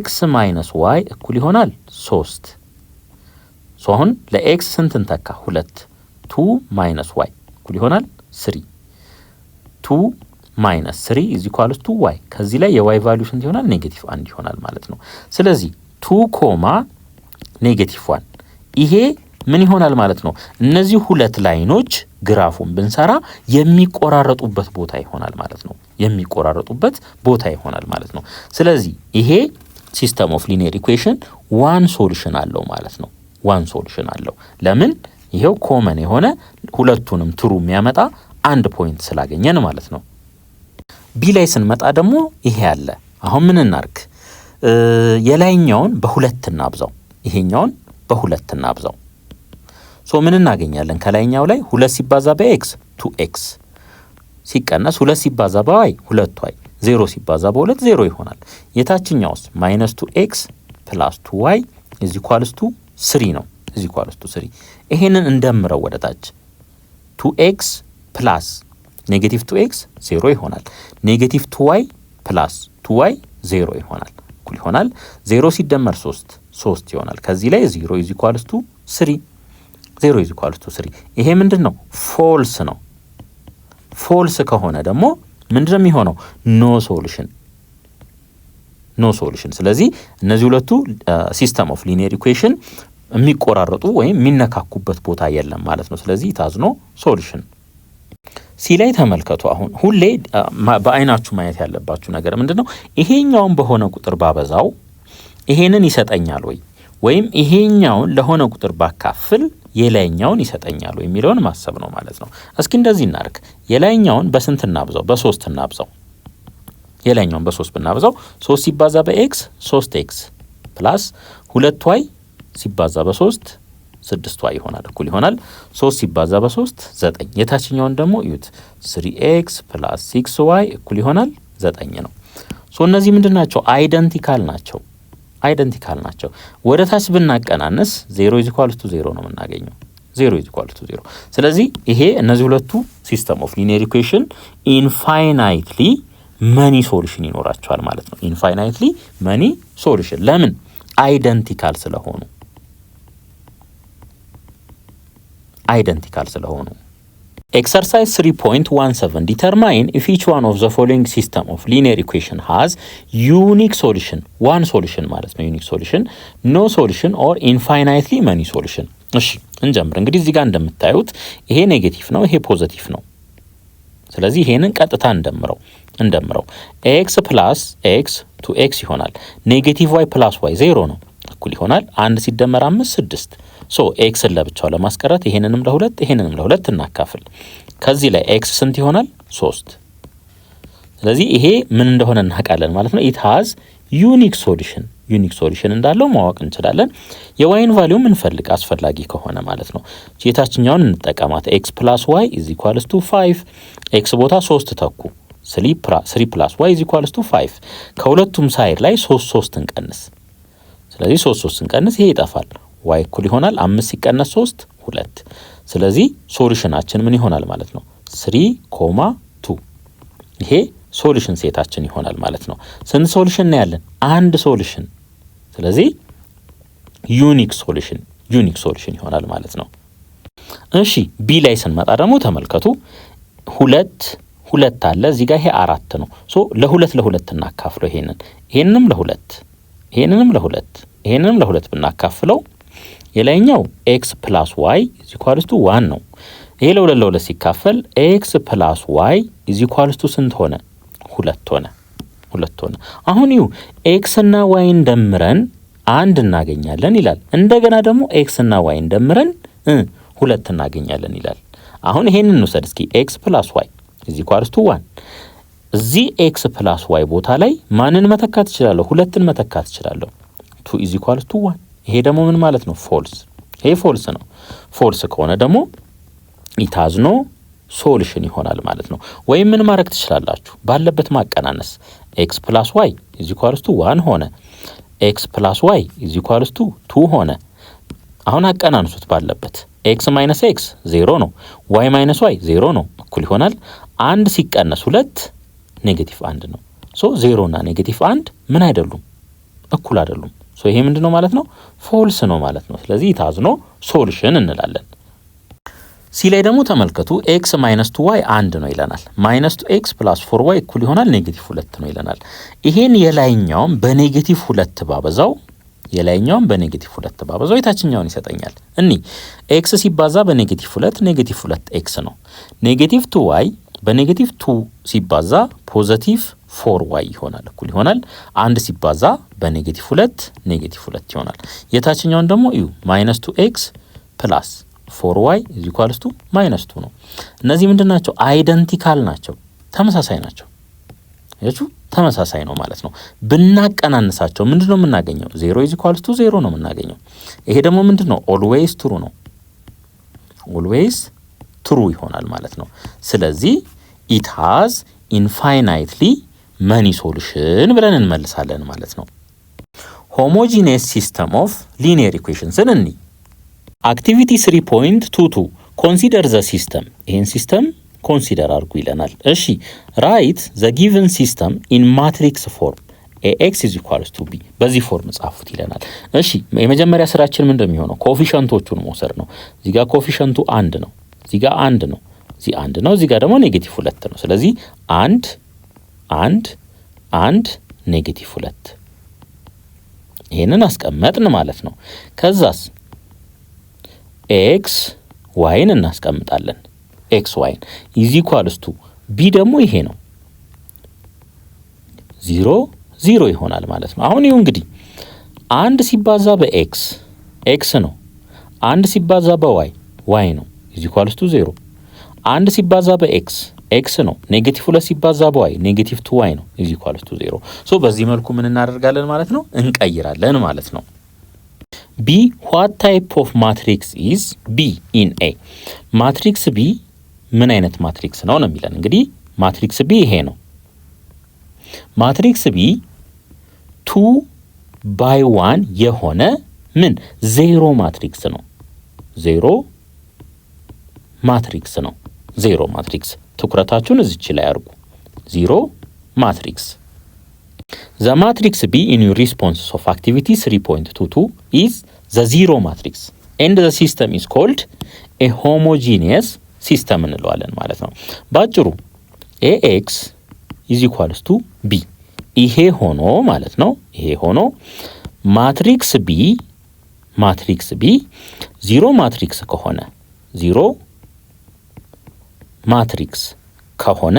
x minus y እኩል ይሆናል 3 አሁን ለx ስንት እንተካ? 2 2 minus y እኩል ይሆናል 3 2 minus 3 is equals to y። ከዚህ ላይ የy ቫልዩ ስንት ይሆናል? ኔጌቲቭ 1 ይሆናል ማለት ነው። ስለዚህ 2 ኔጌቲቭ 1 ይሄ ምን ይሆናል ማለት ነው? እነዚህ ሁለት ላይኖች ግራፉን ብንሰራ የሚቆራረጡበት ቦታ ይሆናል ማለት ነው። ስለዚህ ይሄ ሲስተም ኦፍ ሊኒየር ኢኩዌሽን ዋን ሶሉሽን አለው ማለት ነው። ለምን? ይሄው ኮመን የሆነ ሁለቱንም ትሩ የሚያመጣ አንድ ፖይንት ስላገኘን ማለት ነው። ቢ ላይ ስንመጣ ደግሞ ይሄ አለ። አሁን ምን እናርግ? የላይኛውን በሁለት እናብዛው፣ ይሄኛውን በሁለት እናብዛው። ምን እናገኛለን? ከላይኛው ላይ 2 ሲባዛ በx 2x ሲቀነስ 2 ሲባዛ በy 2y 0 ሲባዛ በ2 0 ይሆናል። የታችኛውስ -2x + 2y = 3 ነው። = 3 ይሄንን እንደምረው ወደ ታች 2x + -2x 0 ይሆናል። -2y + 2y 0 ይሆናል። እኩል ይሆናል 0 ሲደመር 3 ይሆናል። ከዚህ ላይ 0 = 3 0 = 3 ይሄ ምንድነው? ፎልስ ነው። ፎልስ ከሆነ ደግሞ ምንድነው የሚሆነው? ኖ ሶሉሽን። ስለዚህ እነዚህ ሁለቱ ሲስተም ኦፍ ሊኒየር ኢኩዌሽን የሚቆራረጡ ወይም የሚነካኩበት ቦታ የለም ማለት ነው። ስለዚህ ታዝኖ ሶሉሽን። ሲ ላይ ተመልከቱ። አሁን ሁሌ በአይናችሁ ማየት ያለባችሁ ነገር ምንድነው? ይሄኛውን በሆነ ቁጥር ባበዛው ይሄንን ይሰጠኛል ወይም ይሄኛውን ለሆነ ቁጥር ባካፍል የላይኛውን ይሰጠኛል የሚለውን ማሰብ ነው ማለት ነው። እስኪ እንደዚህ እናርግ። የላይኛውን በስንት እናብዛው? በ3 እናብዛው። የላይኛውን በ3 ብናብዛው 3 ሲባዛ በx 3x + 2y ሲባዛ በ3 6y ይሆናል። እኩል ይሆናል 3 ሲባዛ በ3 9። የታችኛውን ደግሞ እዩት 3x + 6y እኩል ይሆናል 9 ነው። እነዚህ ምንድናቸው? አይደንቲካል ናቸው። ወደ ታች ብናቀናንስ 0 = 0 ነው የምናገኘው። 0 = 0። ስለዚህ ይሄ እነዚህ ሁለቱ ሲስተም ኦፍ ሊኒየር ኢኩዌሽን ኢንፋይናይትሊ መኒ ሶሉሽን ይኖራቸዋል ማለት ነው። ኢንፋይናይትሊ መኒ ሶሉሽን። ለምን? አይደንቲካል ስለሆኑ። አይደንቲካል ስለሆኑ። ኤክሰርሳይዝ 3.17 ዲተርማይን ኢፍ ኢች ዋን ኦፍ ዘ ፎሎዊንግ ሲስተም ኦፍ ሊኒየር ኢኩዌሽን ሃዝ ዩኒክ ሶሉሽን፣ ዋን ሶሉሽን ማለት ነው ዩኒክ ሶሉሽን፣ ኖ ሶሉሽን ኦር ኢንፋይናይትሊ መኒ ሶሉሽን። እሺ እንጀምር። እንግዲህ እዚህ ጋር እንደምታዩት ይሄ ኔጌቲቭ ነው፣ ይሄ ፖዘቲቭ ነው። ስለዚህ ይሄንን ቀጥታ እንደምረው ኤክስ ፕላስ ኤክስ ቱ ኤክስ ይሆናል። ኔጌቲቭ ዋይ ፕላስ ዋይ 0 ነው፣ እኩል ይሆናል 1 ሲደመር 5 6። ሶ ኤክስን ለብቻው ለማስቀረት ይሄንንም ለሁለት እናካፍል። ከዚህ ላይ ኤክስ ስንት ይሆናል? 3። ስለዚህ ይሄ ምን እንደሆነ እናውቃለን ማለት ነው። ኢት ሃዝ ዩኒክ ሶሉሽን እንዳለው ማወቅ እንችላለን። የዋይን ቫልዩ እንፈልግ አስፈላጊ ከሆነ ማለት ነው። የታችኛውን እንጠቀማት። ኤክስ ፕላስ ዋይ ኢዝ ኢኳልስ ቱ 5። ኤክስ ቦታ 3 ተኩ 3 ፕላስ ዋይ ኢዝ ኢኳልስ ቱ 5። ከሁለቱም ሳይድ ላይ 3 እንቀንስ። ስለዚህ 3 እንቀንስ፣ ይሄ ይጠፋል። ዋይ እኩል ይሆናል 5 ሲቀነስ 3 2። ስለዚህ ሶሉሽናችን ምን ይሆናል ማለት ነው? 3,2። ይሄ ሶሉሽን ሴታችን ይሆናል ማለት ነው። ስንት ሶሉሽን ነው ያለን? አንድ ሶሉሽን። ስለዚህ ዩኒክ ሶሉሽን ይሆናል ማለት ነው። እሺ ቢ ላይ ስንመጣ ደግሞ ተመልከቱ። ሁለት አለ እዚህ ጋር፣ ይሄ 4 ነው። ሶ ለሁለት እናካፍለው። ይሄንንም ለሁለት ብናካፍለው የላይኛው ኤክስ ፕላስ ዋይ ኢዝ ኢኳልስ ቱ 1 ነው። ይሄ ለሁለት ሲካፈል ኤክስ ፕላስ ዋይ ኢዝ ኢኳልስ ቱ ስንት ሆነ? 2 ሆነ። አሁን ይሁ ኤክስ እና ዋይን ደምረን 1 እናገኛለን ይላል። እንደገና ደግሞ ኤክስ እና ዋይን ደምረን 2 እናገኛለን ይላል። አሁን ይሄንን እንውሰድ እስኪ። ኤክስ ፕላስ ዋይ ኢዝ ኢኳልስ ቱ 1። እዚህ ኤክስ ፕላስ ዋይ ቦታ ላይ ማንን መተካት እችላለሁ? 2ን መተካት እችላለሁ። 2 ኢዝ ኢኳልስ ቱ 1። ይሄ ደግሞ ምን ማለት ነው? ፎልስ። ይሄ ፎልስ ነው። ፎልስ ከሆነ ደግሞ ኢት ሃዝ ኖ ሶሉሽን ይሆናል ማለት ነው። ወይም ምን ማድረግ ትችላላችሁ? ባለበት ማቀናነስ። ኤክስ ፕላስ ዋይ ኢዝ ኢኳልስ ቱ 1 ሆነ። ኤክስ ፕላስ ዋይ ኢዝ ኢኳልስ ቱ 2 ሆነ። አሁን አቀናንሱት ባለበት። ኤክስ ማይነስ ኤክስ 0 ነው። ዋይ ማይነስ ዋይ 0 ነው፣ እኩል ይሆናል 1 ሲቀነስ 2 ኔጌቲቭ 1 ነው። ሶ 0 እና ኔጌቲቭ 1 ምን አይደሉም? እኩል አይደሉም። ሶ ይሄ ምንድነው ማለት ነው? ፎልስ ነው ማለት ነው። ስለዚህ ኢት ሃዝ ኖ ሶሉሽን እንላለን። ሲ ላይ ደግሞ ተመልከቱ። ኤክስ ማይነስ 2 ዋይ 1 ነው ይለናል። ማይነስ 2 ኤክስ ፕላስ 4 ዋይ እኩል ይሆናል ኔጌቲቭ 2 ነው ይለናል። ይሄን የላይኛውም በኔጌቲቭ 2 ባበዛው የታችኛውን ይሰጠኛል። ኤክስ ሲባዛ በኔጌቲቭ 2 ኔጌቲቭ 2 ኤክስ ነው። ኔጌቲቭ 2 ዋይ በኔጌቲቭ 2 ሲባዛ ፖዘቲቭ 4 ዋይ ይሆናል፣ እኩል ይሆናል 1 ሲባዛ በኔጌቲቭ 2 ኔጌቲቭ 2 ይሆናል። የታችኛውን ደግሞ እዩ። ማይነስ 2 ኤክስ ፕላስ 4 ዋይ ኢዝ ኢኳልስ ቱ ማይነስ 2 ነው። እነዚህ ምንድን ናቸው? አይደንቲካል ናቸው፣ ተመሳሳይ ናቸው። ተመሳሳይ ነው ማለት ነው። ብናቀናንሳቸው ምንድነው የምናገኘው? 0 ኢዝ ኢኳልስ ቱ 0 ነው የምናገኘው። ይሄ ደግሞ ምንድነው? ኦልዌይስ ትሩ ነው። ኦልዌይስ ትሩ ይሆናል ማለት ነው። ስለዚህ ኢት ሃዝ ኢንፋይናይትሊ መኒ ሶሉሽን ብለን እንመልሳለን ማለት ነው። ሆሞጂኒየስ ሲስተም ኦፍ ሊኒየር ኢኩዌሽንስን አክቲቪቲ 3.22 ኮንሲደር ዘ ሲስተም። ይሄን ሲስተም ኮንሲደር አድርጉ ይለናል። እሺ ራይት ዘ ጊቨን ሲስተም ኢን ማትሪክስ ፎርም ኤክስ ኢዝ ኢኳልስ ቱ ቢ። በዚህ ፎርም ጻፉት ይለናል። እሺ የመጀመሪያ ስራችን ምን እንደሚሆነው ኮፊሸንቶቹን መውሰድ ነው። እዚህ ጋር ኮፊሸንቱ 1 ነው፣ እዚህ ጋር 1 ነው፣ እዚህ 1 ነው፣ እዚህ ጋር ደግሞ ኔጌቲቭ 2 ነው። ስለዚህ 1 ኔጌቲቭ 2 ይሄንን አስቀመጥን ማለት ነው። ከዛስ ኤክስ ዋይን እናስቀምጣለን። ኤክስ ዋይን ኢዝ ኢኳልስ ቱ ቢ ደግሞ ይሄ ነው 0 ይሆናል ማለት ነው። አሁን ይሁ እንግዲህ 1 ሲባዛ በኤክስ ኤክስ ነው፣ 1 ሲባዛ በዋይ ዋይ ነው ኢዝ ኢኳልስ ቱ 0። 1 ሲባዛ በኤክስ ኤክስ ነው፣ ኔጌቲቭ 2 ሲባዛ በዋይ ኔጌቲቭ 2 ዋይ ነው ኢዝ ኢኳልስ ቱ 0። ሶ በዚህ መልኩ ምን እናደርጋለን ማለት ነው? እንቀይራለን ማለት ነው። ቢ ዋት ታይፕ ኦፍ ማትሪክስ ኢዝ ቢ ኢን ኤ። ማትሪክስ ቢ ምን አይነት ማትሪክስ ነው የሚለን። እንግዲህ ማትሪክስ ቢ ይሄ ነው። ማትሪክስ ቢ 2/1 የሆነ ምን 0 ማትሪክስ ነው። 0 ማትሪክስ ነው። 0 ማትሪክስ ትኩረታችሁን እዚች ላይ አድርጉ። 0 ማትሪክስ The matrix B in your responses of activity 3.22 is the 0 matrix. and the system is called a homogeneous system እንለዋለን ማለት ነው። ባጭሩ ax is equals to b ይሄ ሆኖ ማለት ነው። ይሄ ሆኖ ማትሪክስ b 0 ማትሪክስ ከሆነ 0 ማትሪክስ ከሆነ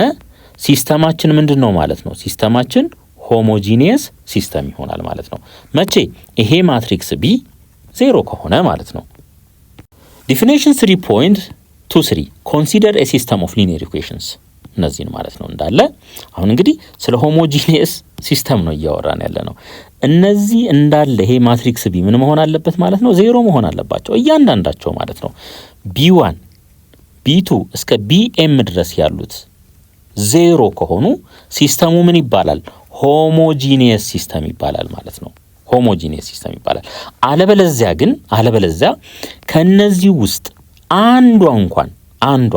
ሲስተማችን ምንድነው ማለት ነው? ሲስተማችን ሆሞጂኒየስ ሲስተም ይሆናል ማለት ነው። መቼ? ይሄ ማትሪክስ b 0 ከሆነ ማለት ነው። ዲፊኒሽን 3.23 ኮንሲደር a system of linear equations እነዚህን ማለት ነው እንዳለ። አሁን እንግዲህ ስለ ሆሞጂኒየስ ሲስተም ነው እያወራን ያለ ነው። እነዚህ እንዳለ ይሄ ማትሪክስ b ምን መሆን አለበት ማለት ነው? 0 መሆን አለባቸው እያንዳንዳቸው ማለት ነው። b1 b2 እስከ bm ድረስ ያሉት 0 ከሆኑ ሲስተሙ ምን ይባላል? ሆሞጂኒየስ ሲስተም ይባላል ማለት ነው። ሆሞጂኒየስ ሲስተም ይባላል። አለበለዚያ ከነዚህ ውስጥ አንዷ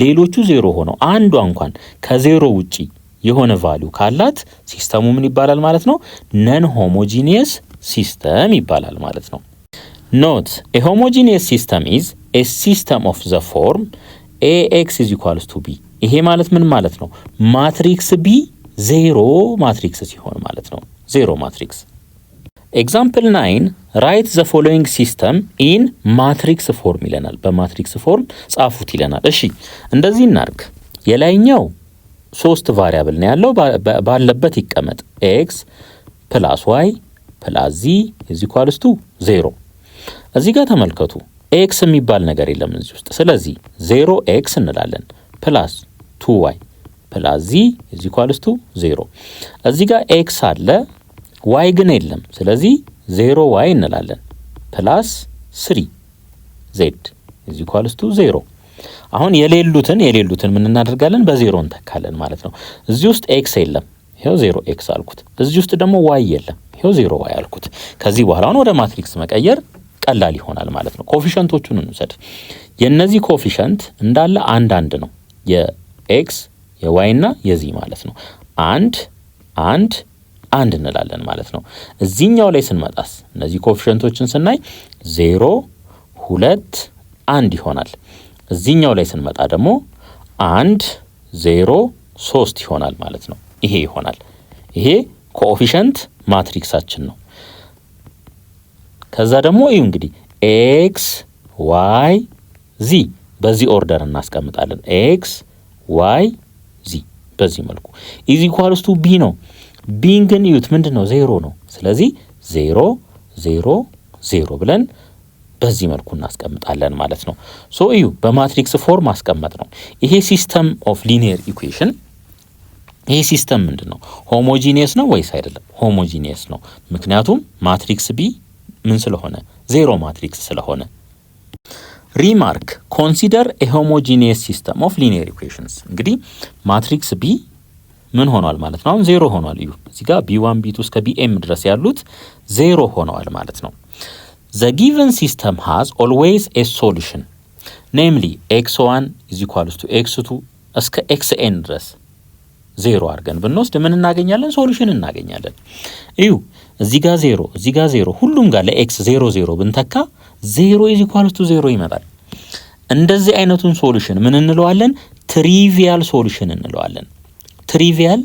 ሌሎቹ 0 ሆነው አንዷ እንኳን ከ0 ውጪ የሆነ ቫልዩ ካላት ሲስተሙ ምን ይባላል ማለት ነው? ነን ሆሞጂኒየስ ሲስተም ይባላል ማለት ነው። ኖት a homogeneous system is a system of the form ax is equals to b ይሄ ማለት ምን ማለት ነው? ማትሪክስ b 0 ማትሪክስ ሲሆን ማለት ነው። 0 ማትሪክስ ኤግዛምፕል 9 write the following system in matrix form ይለናል። በማትሪክስ ፎርም ጻፉት ይለናል። እሺ እንደዚህ እናርግ። የላይኛው 3 ቫሪያብል ነው ያለው ባለበት ይቀመጥ x + y + z is equals to 0 እዚህ ጋር ተመልከቱ x የሚባል ነገር የለም እዚህ ውስጥ። ስለዚህ 0x እንላለን ፕላስ 2y ፕላስ z is equals to 0 እዚህ ጋር x አለ y ግን የለም። ስለዚህ 0y እንላለን ፕላስ 3z is equals to 0 አሁን የሌሉትን ምን እናደርጋለን? በ0 እንተካለን ማለት ነው። እዚህ ውስጥ x የለም ይሄው 0x አልኩት። እዚህ ውስጥ ደግሞ y የለም ይሄው 0y አልኩት። ከዚህ በኋላ ወደ ማትሪክስ መቀየር ቀላል ይሆናል ማለት ነው። ኮፊሸንቶቹን እንውሰድ። የነዚህ ኮፊሸንት እንዳለ አንድ ነው። የx የy እና የz ማለት ነው። አንድ እንላለን ማለት ነው። እዚህኛው ላይ ስንመጣስ እነዚህ ኮፊሸንቶችን ስናይ 0 2 1 ይሆናል። እዚህኛው ላይ ስንመጣ ደግሞ 1 0 3 ይሆናል ማለት ነው። ይሄ ይሆናል። ይሄ ኮኤፊሸንት ማትሪክሳችን ነው። ከዛ ደግሞ እዩ እንግዲህ x y z በዚህ ኦርደር እናስቀምጣለን። x y z በዚህ መልኩ is equals to b ነው። ቢን ግን እዩት ምንድነው? 0 ነው። ስለዚህ 0 0 0 ብለን በዚህ መልኩ እናስቀምጣለን ማለት ነው። ሶ እዩ በማትሪክስ ፎርም ማስቀመጥ ነው። ይሄ ሲስተም ኦፍ ሊኒየር ኢኩዌሽን ይሄ ሲስተም ምንድነው? ሆሞጂኒየስ ነው ወይስ አይደለም? ሆሞጂኒየስ ነው። ምክንያቱም ማትሪክስ ቢ ምን ስለሆነ? 0 ማትሪክስ ስለሆነ። ሪማርክ ኮንሲደር a homogeneous system of linear equations እንግዲህ ማትሪክስ ቢ ምን ሆኗል ማለት ነው? አሁን 0 ሆኗል። እዩ እዚህ ጋር b1 b2 እስከ bm ድረስ ያሉት 0 ሆነዋል ማለት ነው። the given system has always a solution namely x1 is equals to x2 እስከ xn ድረስ 0 አድርገን ብንወስድ ምን እናገኛለን? ሶሉሽን እናገኛለን። እዩ እዚህ ጋር 0 እዚህ ጋር 0 ሁሉም ጋር ለx 0 0 ብንተካ 0 is equals to 0 ይመጣል። እንደዚህ አይነቱን ሶሉሽን ምን እንለዋለን? ትሪቪያል ሶሉሽን እንለዋለን። ትሪቪያል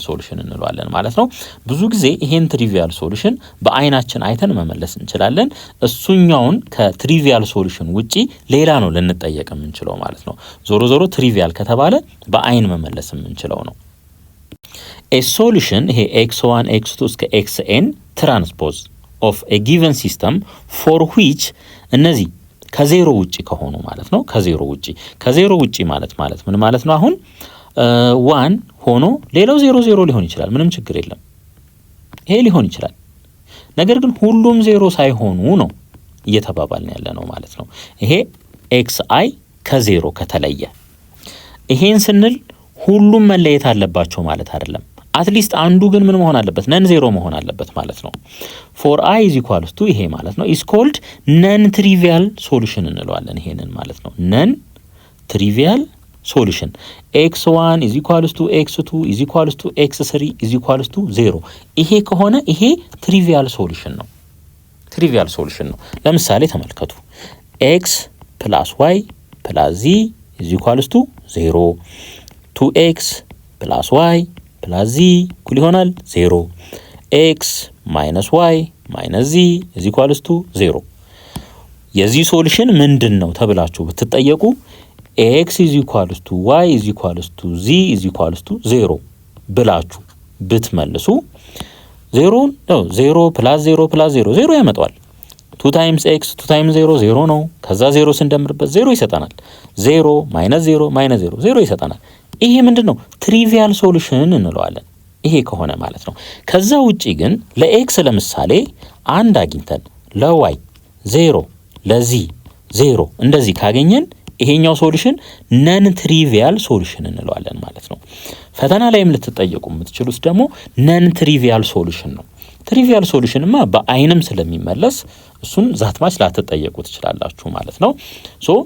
ሶሉሽን እንለዋለን ማለት ነው። ብዙ ጊዜ ይሄን ትሪቪያል ሶሉሽን በአይናችን አይተን መመለስ እንችላለን። እሱኛውን ከትሪቪያል ሶሉሽን ውጪ ሌላ ነው ልንጠየቅ የምንችለው ማለት ነው። ዞሮ ትሪቪያል ከተባለ በአይን መመለስ የምንችለው ነው። a solution ይሄ x1 x2 እስከ xn ትራንስፖዝ of a given system for which እነዚህ ከዜሮ ውጪ ከሆኑ ማለት ነው። ከዜሮ ውጪ ማለት ምን ማለት ነው? አሁን 1 ሆኖ ሌላው 0 0 ሊሆን ይችላል። ምንም ችግር የለም። ይሄ ሊሆን ይችላል። ነገር ግን ሁሉም 0 ሳይሆኑ ነው እየተባባልን ያለ ነው ማለት ነው። ይሄ xi ከዜሮ ከተለየ ይሄን ስንል ሁሉም መለየት አለባቸው ማለት አይደለም። አትሊስት አንዱ ግን ምን መሆን አለበት? ነን 0 መሆን አለበት ማለት ነው። for I is equals to ይሄ ማለት ነው is called non trivial solution እንለዋለን። ይሄንን ማለት ነው non trivial solution x1 is equals to x2 is equals to x3 is equals to 0 ይሄ ከሆነ ይሄ trivial solution ነው። ትሪቪያል ሶሉሽን ነው። ለምሳሌ ተመልከቱ x + y + z = 0 2x + y + z እኩል ይሆናል 0 x - y - z = 0 የዚህ ሶሉሽን ምንድነው ተብላችሁ ብትጠየቁ x = y = z = 0 ብላችሁ ብትመልሱ 0 ነው 0 + 0 + 0 0 ያመጣዋል 2 times x 2 times 0 0 ነው ከዛ 0 ስንደምርበት 0 ይሰጣናል 0 - 0 - 0 0 ይሰጣናል ይሄ ምንድነው ትሪቪያል ሶሉሽን እንለዋለን ይሄ ከሆነ ማለት ነው ከዛ ውጪ ግን ለx ለምሳሌ 1 አግኝተን ለy 0 ለz 0 እንደዚህ ካገኘን ይሄኛው ሶሉሽን ነን ትሪቪያል ሶሉሽን እንለዋለን ማለት ነው ፈተና ላይም ልትጠየቁ የምትችሉት ደግሞ ነን ትሪቪያል ሶሉሽን ነው ትሪቪያል ሶሉሽንማ በአይንም ስለሚመለስ እሱን ዛትማች ላትጠየቁ ትችላላችሁ ማለት ነው ሶ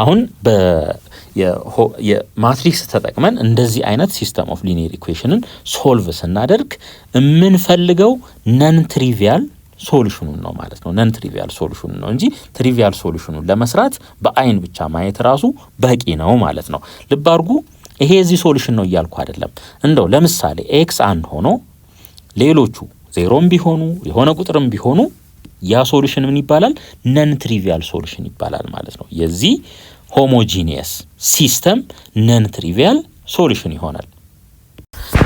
አሁን የማትሪክስ ተጠቅመን እንደዚህ አይነት ሲስተም ኦፍ ሊኒየር ኢኩዌሽንን ሶልቭ ስናደርግ የምንፈልገው ነን ትሪቪያል ሶሉሽኑን ነው ማለት ነው ነን ትሪቪያል ሶሉሽኑን ነው እንጂ ትሪቪያል ሶሉሽኑን ለመስራት በአይን ብቻ ማየት ራሱ በቂ ነው ማለት ነው ልብ አድርጉ ይሄ እዚህ ሶሉሽን ነው እያልኩ አይደለም እንደው ለምሳሌ x 1 ሆኖ ሌሎቹ 0ም ቢሆኑ የሆነ ቁጥርም ቢሆኑ ያ ሶሉሽን ምን ይባላል ነን ትሪቪያል ሶሉሽን ይባላል ማለት ነው የዚህ ሆሞጂኒየስ ሲስተም ነን ትሪቪያል ሶሉሽን ይሆናል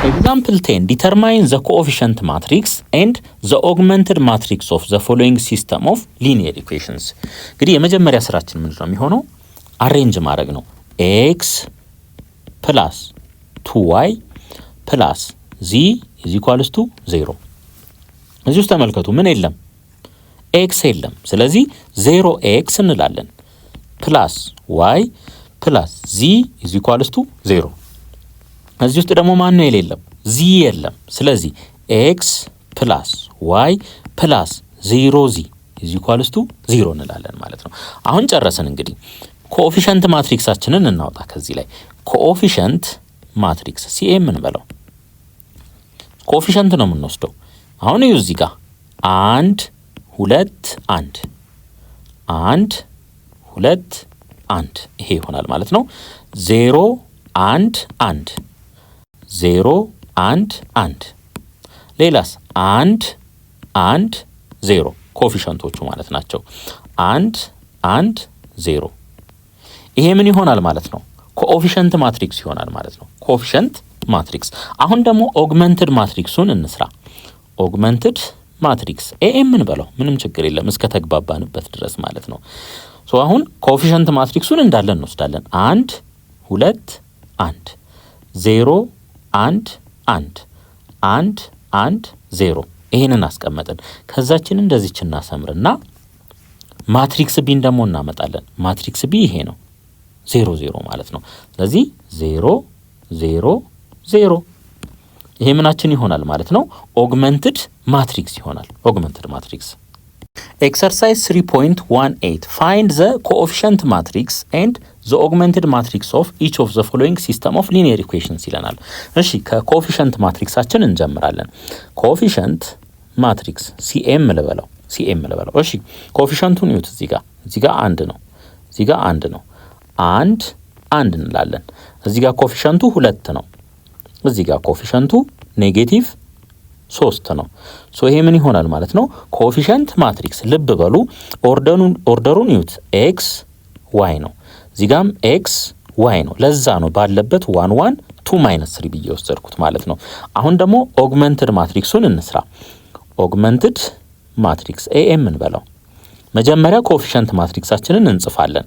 Example 10 determine the coefficient matrix and the augmented matrix of the following system of linear equations እንግዲህ የመጀመሪያ ስራችን ምንድነው የሚሆነው አሬንጅ ማድረግ ነው x plus 2y plus z = 0 እዚህ ውስጥ ተመልከቱ ምን የለም x የለም ስለዚህ 0x እንላለን plus y plus z = 0 እዚህ ውስጥ ደግሞ ማን ነው የሌለም z የለም ስለዚህ x plus y plus 0z = 0 እንላለን ማለት ነው አሁን ጨረስን እንግዲህ ኮኤፊሽንት ማትሪክሳችንን እናውጣ ከዚህ ላይ ኮኤፊሽንት ማትሪክስ CM እንበለው ኮኤፊሽንት ነው የምንወስደው አሁን ይኸው እዚህ ጋር 1 2 1 1 2 1 ይሄ ይሆናል ማለት ነው 0 1 1 0 1 1 ሌላስ 1 1 0 ኮኤፊሽንቶቹ ማለት ናቸው 1 1 0 ይሄ ምን ይሆናል ማለት ነው ኮኤፊሽንት ማትሪክስ ይሆናል ማለት ነው ኮኤፊሽንት ማትሪክስ አሁን ደግሞ ኦግመንትድ ማትሪክሱን እንስራ ኦግመንትድ ማትሪክስ ኤኤም እንበለው ምንም ችግር የለም እስከ ተግባባንበት ድረስ ማለት ነው ሶ አሁን ኮኤፊሽንት ማትሪክሱን እንዳለ እንወስዳለን 1 2 1 0 1 1 1 1 0 ይሄንን አስቀመጥን ከዛችን እንደዚህች እናሰምርና ማትሪክስ ቢን ደግሞ እናመጣለን ማትሪክስ ቢ ይሄ ነው 0 0 ማለት ነው ስለዚህ 0 0 0 ይሄ ምናችን ይሆናል ማለት ነው ኦግመንትድ ማትሪክስ ይሆናል ኦግመንትድ ማትሪክስ Exercise 3.18 Find the coefficient matrix and the augmented matrix of each of the following system of linear equations ይለናል እሺ ከኮኤፊሽንት ማትሪክሳችን እንጀምራለን ኮኤፊሽንት ማትሪክስ CM ልበለው እሺ ኮኤፊሽንቱን ይዩት እዚህ ጋር 1 ነው እዚህ ጋር 1 ነው 1 1 እንላለን እዚህ ጋር ኮኤፊሽንቱ 2 ነው እዚህ ጋር ኮኤፊሽንቱ ኔጌቲቭ 3 ነው ሶ ይሄ ምን ይሆናል ማለት ነው ኮኤፊሽንት ማትሪክስ ልብ በሉ ኦርደሩን ይዩት x y ነው እዚህ ጋርም x y ነው ለዛ ነው ባለበት 1 1 2 3 ብዬ ወሰድኩት ማለት ነው አሁን ደግሞ ኦግመንትድ ማትሪክሱን እንስራ ኦግመንትድ ማትሪክስ AM እንበለው መጀመሪያ ኮኤፊሽንት ማትሪክሳችንን እንጽፋለን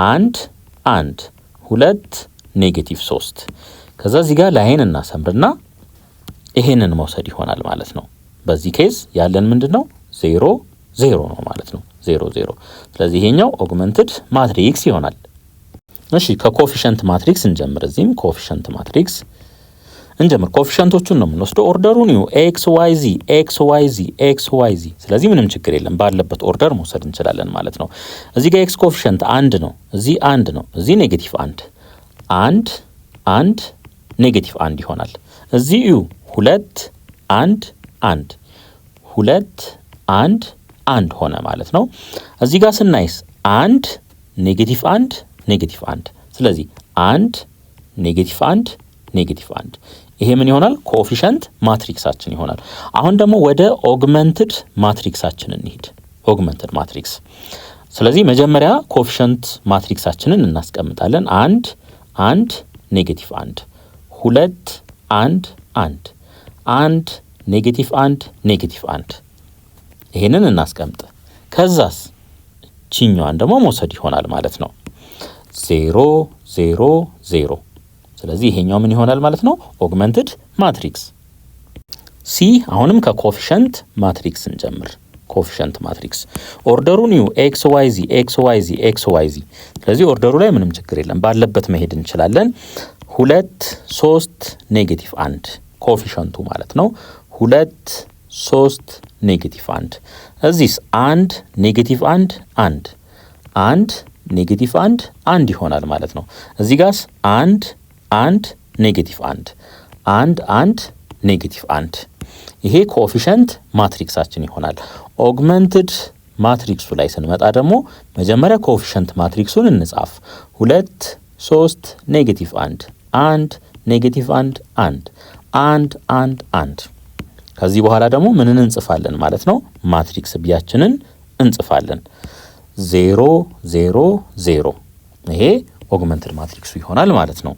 1 1 2 ኔጌቲቭ 3 ከዛ እዚህ ጋር ላይን እናሰምርና ይሄንን መውሰድ ይሆናል ማለት ነው በዚህ ኬዝ ያለን ምንድነው 0 0 ነው ማለት ነው 0 0 ስለዚህ ይሄኛው ኦግመንትድ ማትሪክስ ይሆናል እሺ ከኮኤፊሽንት ማትሪክስ እንጀምር እዚህም ኮኤፊሽንት ማትሪክስ እንጀምር ኮኤፊሽንቶቹን ነው የምንወስደው ኦርደሩን ነው x y z x y z x y z ስለዚህ ምንም ችግር የለም ባለበት ኦርደር መውሰድ እንችላለን ማለት ነው እዚህ ጋር x ኮኤፊሽንት 1 ነው እዚህ 1 ነው እዚህ ኔጌቲቭ 1 1 1 ኔጌቲቭ 1 ይሆናል እዚህ 2 1 1 2 1 1 ሆነ ማለት ነው። እዚህ ጋር ስናይስ 1 ኔጌቲቭ 1 ኔጌቲቭ 1 ስለዚህ 1 ኔጌቲቭ 1 ኔጌቲቭ 1 ይሄ ምን ይሆናል? ኮኤፊሻንት ማትሪክሳችን ይሆናል። አሁን ደግሞ ወደ ኦግመንትድ ማትሪክሳችን እንሂድ። ኦግመንትድ ማትሪክስ ስለዚህ መጀመሪያ ኮኤፊሻንት ማትሪክሳችንን እናስቀምጣለን። 1 1 ኔጌቲቭ 1 2 1 1 1 ኔጌቲቭ 1 ኔጌቲቭ 1 ይሄንን እናስቀምጥ። ከዛስ ቺኛዋን ደግሞ መውሰድ ይሆናል ማለት ነው። 0 0 0 ስለዚህ ይሄኛው ምን ይሆናል ማለት ነው? ኦግመንትድ ማትሪክስ። ሲ አሁንም ከኮኤፊሻንት ማትሪክስ እንጀምር። ኮኤፊሻንት ማትሪክስ ኦርደሩን ዩ ኤክስ ዋይ ዚ ኤክስ ዋይ ዚ ኤክስ ዋይ ዚ ስለዚህ ኦርደሩ ላይ ምንም ችግር የለም፣ ባለበት መሄድ እንችላለን። 2 3 ኔጌቲቭ 1 ኮኤፊሻንቱ ማለት ነው። 2 3 ኔጌቲቭ 1 እዚህስ 1 ኔጌቲቭ 1 1 1 ኔጌቲቭ 1 1 ይሆናል ማለት ነው። እዚህ ጋርስ 1 1 ኔጌቲቭ 1 1 1 ኔጌቲቭ 1 ይሄ ኮኤፊሻንት ማትሪክሳችን ይሆናል። ኦግመንትድ ማትሪክሱ ላይ ስንመጣ ደግሞ መጀመሪያ ኮኤፊሻንት ማትሪክሱን እንጻፍ። 2 3 ኔጌቲቭ 1 1 ኔጌቲቭ 1 1 1 1 1 ከዚህ በኋላ ደግሞ ምንን እንጽፋለን ማለት ነው? ማትሪክስ ቢያችንን እንጽፋለን። 0 0 0 ይሄ ኦግመንትድ ማትሪክሱ ይሆናል ማለት ነው።